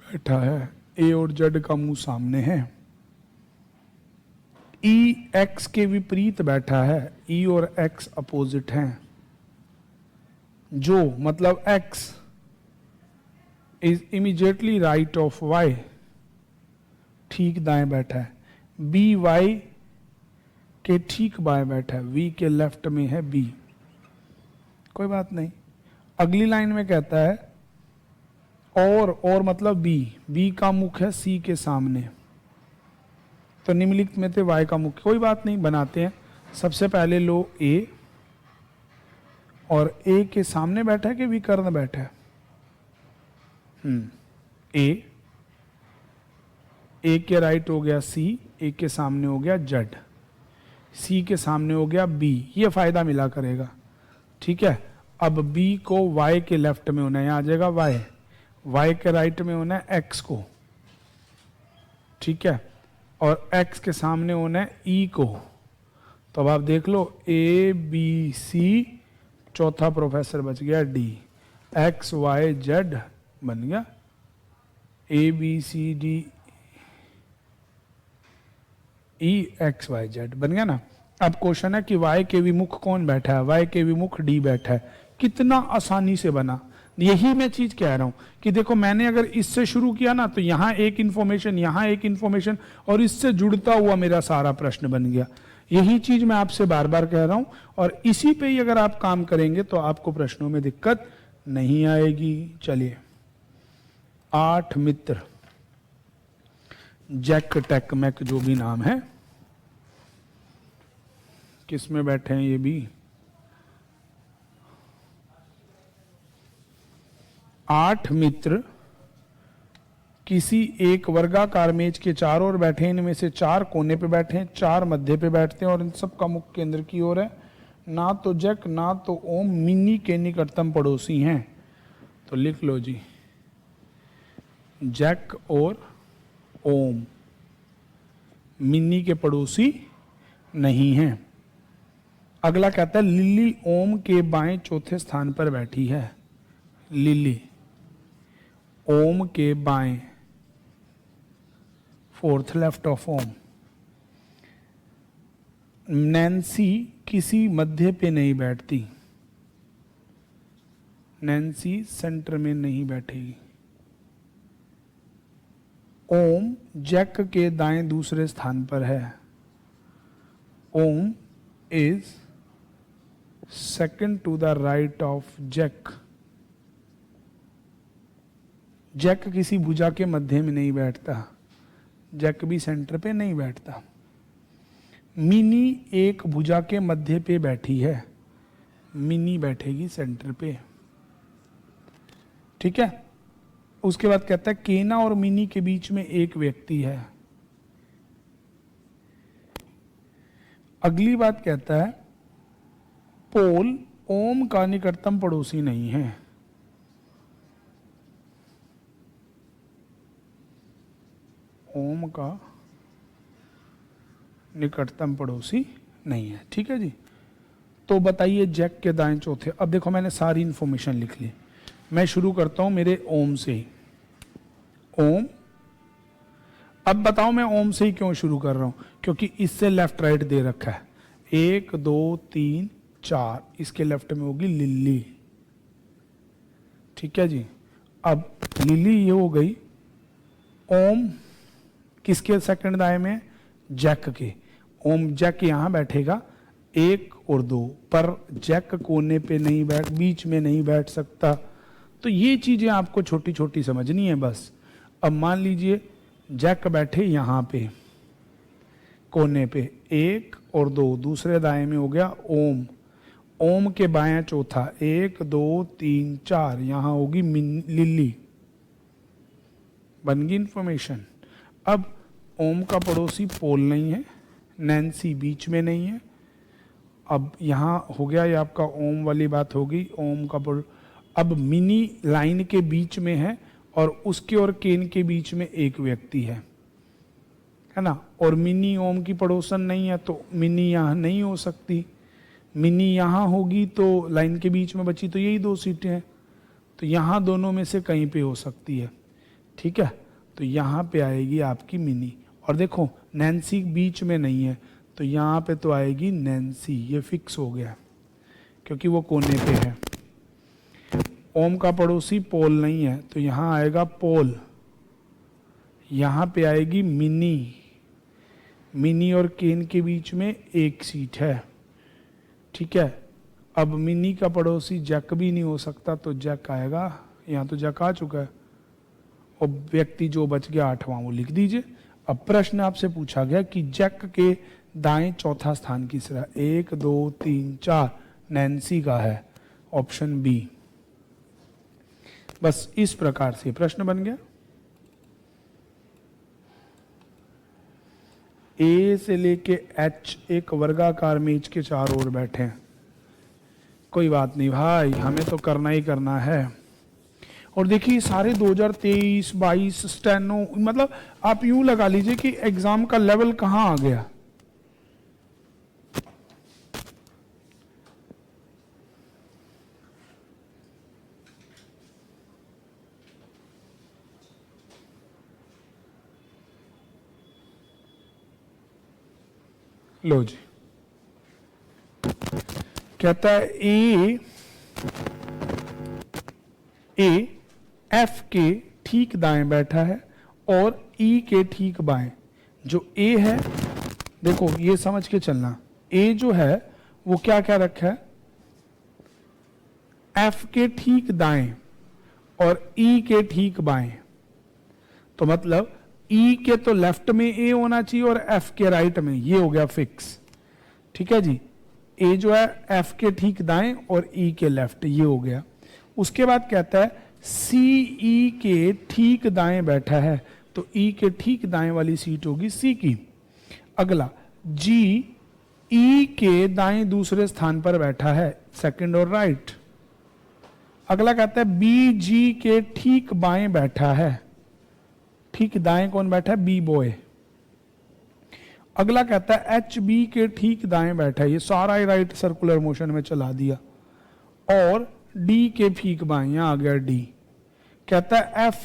बैठा है. ए और जेड का मुंह सामने है. ई एक्स के विपरीत बैठा है. ई और एक्स अपोजिट हैं. जो मतलब X is immediately right of Y, ठीक दाएं बैठा है. बी वाई के ठीक बाएं बैठा है, वी के लेफ्ट में है बी, कोई बात नहीं। अगली लाइन में कहता है और मतलब बी, बी का मुख है सी के सामने, तो निम्नलिखित में थे वाई का मुख, कोई बात नहीं, बनाते हैं। सबसे पहले लो ए, और ए के सामने बैठा है कि विकर्ण बैठा है? ए के राइट हो गया सी, ए के सामने हो गया जेड, सी के सामने हो गया बी, ये फायदा मिला करेगा, ठीक है। अब बी को वाई के लेफ्ट में होना है, यहां आ जाएगा वाई, वाई के राइट में होना है एक्स को, ठीक है, और एक्स के सामने होना है ई को। तो अब आप देख लो ए बी सी, चौथा प्रोफेसर बच गया डी, एक्स वाई जेड बन गया, A B C D E X Y Z बन गया ना। अब क्वेश्चन है कि वाई के विमुख कौन बैठा है? वाई के विमुख डी बैठा है। कितना आसानी से बना, यही मैं चीज कह रहा हूं कि देखो मैंने अगर इससे शुरू किया ना तो यहां एक इंफॉर्मेशन, यहां एक इंफॉर्मेशन, और इससे जुड़ता हुआ मेरा सारा प्रश्न बन गया। यही चीज मैं आपसे बार बार कह रहा हूं, और इसी पे ही अगर आप काम करेंगे तो आपको प्रश्नों में दिक्कत नहीं आएगी। चलिए, 8 मित्र, जैक टेक मैक जो भी नाम है, किस में बैठे हैं ये भी? 8 मित्र किसी एक वर्गाकार मेज के चारों ओर बैठे, इनमें से 4 कोने पे बैठे हैं, 4 मध्य पे बैठते हैं, और इन सब का मुख केंद्र की ओर है। ना तो जैक ना तो ओम मिनी के निकटतम पड़ोसी हैं। तो लिख लो जी, जैक और ओम मिनी के पड़ोसी नहीं हैं। अगला कहता है लिली ओम के बाएं चौथे स्थान पर बैठी है। लिली ओम के बाएं, fourth left of Om. Nancy किसी मध्य पे नहीं बैठती, नैन्सी सेंटर में नहीं बैठेगी। ओम जैक के दाएं दूसरे स्थान पर है। Om is second to the right of Jack. Jack किसी भुजा के मध्य में नहीं बैठता, जैक भी सेंटर पे नहीं बैठता। मिनी एक भुजा के मध्य पे बैठी है, मिनी बैठेगी सेंटर पे, ठीक है। उसके बाद कहता है केना और मिनी के बीच में एक व्यक्ति है। अगली बात कहता है पोल ओम का निकटतम पड़ोसी नहीं है। ओम का निकटतम पड़ोसी नहीं है, ठीक है जी। तो बताइए जैक के दाएं चौथे। अब देखो मैंने सारी इंफॉर्मेशन लिख ली, मैं शुरू करता हूं मेरे ओम से ही। ओम, अब बताओ मैं ओम से ही क्यों शुरू कर रहा हूं? क्योंकि इससे लेफ्ट राइट दे रखा है, 1 2 3 4, इसके लेफ्ट में होगी लिली, ठीक है जी। अब लिली ये हो गई। ओम किसके सेकंड दाएं में? जैक के। ओम जैक यहां बैठेगा 1 और 2, पर जैक कोने पे नहीं बैठ, बीच में नहीं बैठ सकता। तो ये चीजें आपको छोटी छोटी समझनी है बस। अब मान लीजिए जैक बैठे यहां पे कोने पे, 1 और 2, दूसरे दाएं में हो गया ओम। ओम के बाएं चौथा, 1 2 3 4, यहां होगी लिली, बन गई इंफॉर्मेशन। अब ओम का पड़ोसी पोल नहीं है, नैन्सी बीच में नहीं है। अब यहां हो गया ये आपका ओम वाली बात होगी, ओम का अब मिनी लाइन के बीच में है, और उसके और केन के बीच में एक व्यक्ति है ना। और मिनी ओम की पड़ोसन नहीं है, तो मिनी यहां नहीं हो सकती। मिनी यहां होगी तो लाइन के बीच में बची तो यही 2 सीटें हैं, तो यहां दोनों में से कहीं पे हो सकती है, ठीक है। तो यहां पे आएगी आपकी मिनी, और देखो नैन्सी बीच में नहीं है, तो यहां पे तो आएगी नैन्सी, ये फिक्स हो गया क्योंकि वो कोने पे है। ओम का पड़ोसी पोल नहीं है, तो यहां आएगा पोल, यहां पे आएगी मिनी, मिनी और केन के बीच में एक सीट है, ठीक है। अब मिनी का पड़ोसी जैक भी नहीं हो सकता, तो जैक आएगा, यहाँ तो जैक आ चुका है, और व्यक्ति जो बच गया 8वां वो लिख दीजिए। अब प्रश्न आपसे पूछा गया कि जैक के दाएं चौथा स्थान किसरा, 1 2 3 4 नैन्सी का है, ऑप्शन बी। बस इस प्रकार से प्रश्न बन गया। ए से लेके एच एक वर्गाकार मेज के चारों ओर बैठे हैं। कोई बात नहीं भाई, हमें तो करना ही करना है। और देखिए सारे 2023 22 स्टेनो, मतलब आप यूं लगा लीजिए कि एग्जाम का लेवल कहां आ गया। लो जी, कहता है ए एफ के ठीक दाएं बैठा है और ई के ठीक बाएं। जो ए है, देखो ये समझ के चलना, ए जो है वो क्या क्या रखा है, एफ के ठीक दाएं और ई के ठीक बाएं। तो मतलब ई के तो लेफ्ट में ए होना चाहिए और एफ के राइट में, ये हो गया फिक्स, ठीक है जी। ए जो है एफ के ठीक दाएं और ई के लेफ्ट, ये हो गया। उसके बाद कहता है सी ई के ठीक दाएं बैठा है, तो ई के ठीक दाएं वाली सीट होगी सी की। अगला जी ई के दाएं दूसरे स्थान पर बैठा है, सेकंड और राइट। अगला कहता है बी जी के ठीक बाएं बैठा है, ठीक दाएं कौन बैठा है, बी बॉय। अगला कहता है एच बी के ठीक दाएं बैठा है, ये सारा ही राइट सर्कुलर मोशन में चला दिया। और डी के ठीक बाएं, यहां आ गया डी। कहता है एफ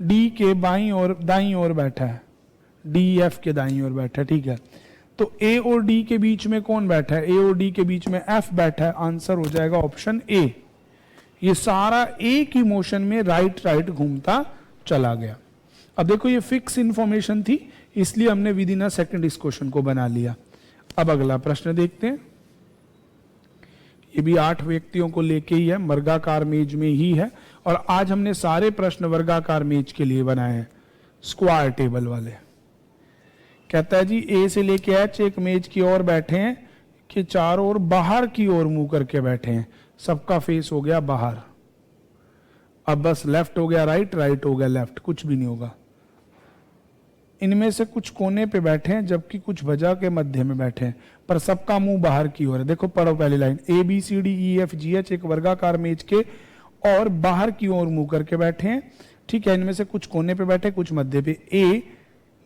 डी के बाईं और दाईं ओर बैठा है, डी एफ के दाईं ओर बैठा है, ठीक है। तो ए और डी के बीच में कौन बैठा है, ए और डी के बीच में एफ बैठा है, आंसर हो जाएगा ऑप्शन ए। ये सारा ए की मोशन में राइट राइट घूमता चला गया। अब देखो ये फिक्स इंफॉर्मेशन थी, इसलिए हमने विद इन अ सेकंड इस क्वेश्चन को बना लिया। अब अगला प्रश्न देखते हैं। ये भी 8 व्यक्तियों को लेके ही है, वर्गाकार मेज में ही है, और आज हमने सारे प्रश्न वर्गाकार मेज के लिए बनाए हैं, स्क्वायर टेबल वाले। कहता है जी ए से लेके एच एक मेज की ओर बैठे हैं कि चारों ओर बाहर की ओर मुंह करके बैठे हैं, सबका फेस हो गया बाहर। अब बस लेफ्ट हो गया राइट, राइट हो गया लेफ्ट, कुछ भी नहीं होगा। इनमें से कुछ कोने पे बैठे हैं जबकि कुछ भुजा के मध्य में बैठे हैं, पर सबका मुंह बाहर की ओर है। देखो पढ़ो पहली line, A B C D E F G H एक वर्गाकार मेज के और बाहर की ओर मुंह करके बैठे हैं, ठीक है। इनमें से कुछ कोने पे बैठे, कुछ मध्य पे। ए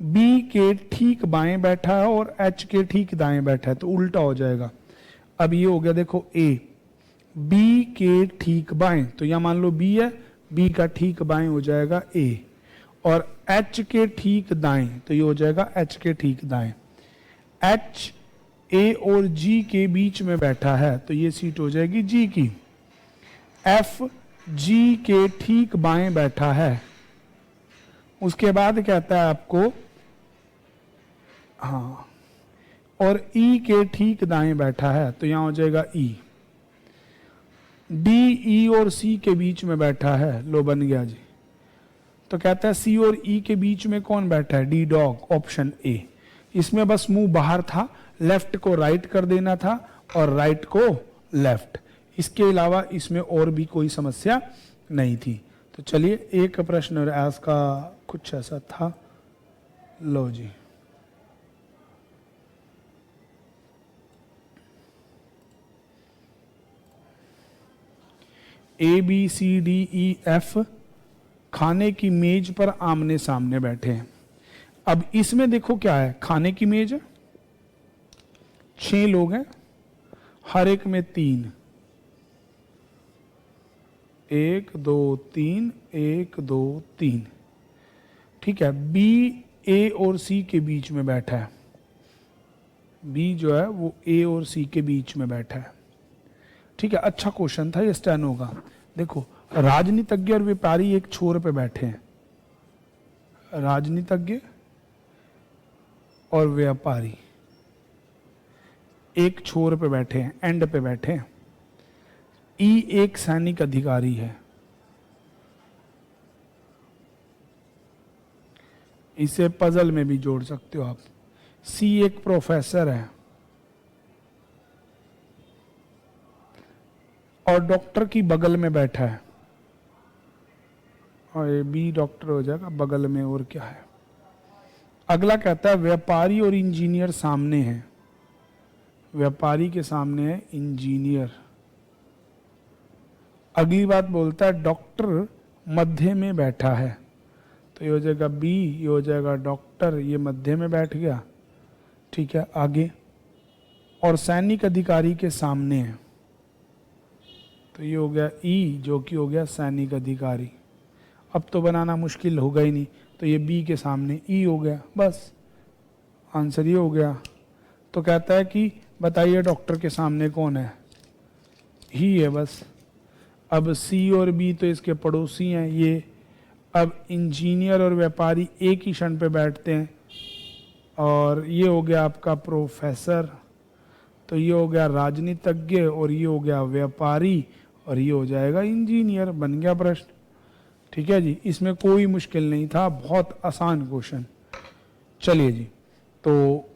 बी के ठीक बाएं बैठा है और एच के ठीक दाएं बैठा है, तो उल्टा हो जाएगा। अब ये हो गया, देखो ए बी के ठीक बाएं, तो यहां मान लो बी है, बी का ठीक बाएं हो जाएगा ए, और एच के ठीक दाएं, तो ये हो जाएगा एच के ठीक दाएं। एच ए और जी के बीच में बैठा है, तो ये सीट हो जाएगी जी की। एफ जी के ठीक बाएं बैठा है। उसके बाद कहता है आपको, हाँ, और ई के ठीक दाएं बैठा है, तो यहां हो जाएगा ई। डी ई और सी के बीच में बैठा है, लो बन गया जी। तो कहता है सी और ई के बीच में कौन बैठा है, डी डॉग, ऑप्शन ए। इसमें बस मुंह बाहर था, लेफ्ट को राइट कर देना था और राइट को लेफ्ट, इसके अलावा इसमें और भी कोई समस्या नहीं थी। तो चलिए एक प्रश्न आज का कुछ ऐसा था, लो जी। A B C D E F खाने की मेज पर आमने सामने बैठे हैं। अब इसमें देखो क्या है, खाने की मेज है, 6 लोग हैं, हर एक में 3, 1 2 3 1 2 3, ठीक है। बी ए और सी के बीच में बैठा है, बी जो है वो ए और सी के बीच में बैठा है, ठीक है। अच्छा क्वेश्चन था ये, स्टेनो का। देखो राजनीतिज्ञ और व्यापारी एक छोर पे बैठे हैं, राजनीतिज्ञ और व्यापारी एक छोर पे बैठे हैं, एंड पे बैठे हैं। ई एक सैनिक अधिकारी है, इसे पजल में भी जोड़ सकते हो आप। सी एक प्रोफेसर है और डॉक्टर की बगल में बैठा है, और ये बी डॉक्टर हो जाएगा बगल में, और क्या है। अगला कहता है व्यापारी और इंजीनियर सामने हैं, व्यापारी के सामने है इंजीनियर। अगली बात बोलता है डॉक्टर मध्य में बैठा है, तो ये हो जाएगा बी, ये हो जाएगा डॉक्टर, ये मध्य में बैठ गया। ठीक है, आगे। और सैनिक अधिकारी के सामने है, तो ये हो गया ई, जो कि हो गया सैनिक अधिकारी। अब तो बनाना मुश्किल होगा ही नहीं, तो ये बी के सामने ई हो गया, बस आंसर ये हो गया। तो कहता है कि बताइए डॉक्टर के सामने कौन है, ही है बस। अब सी और बी तो इसके पड़ोसी हैं ये। अब इंजीनियर और व्यापारी एक ही क्षण पे बैठते हैं, और ये हो गया आपका प्रोफेसर, तो ये हो गया राजनीतिज्ञ, और ये हो गया व्यापारी, और ये हो जाएगा इंजीनियर। बन गया प्रश्न। ठीक है जी, इसमें कोई मुश्किल नहीं था, बहुत आसान क्वेश्चन। चलिए जी, तो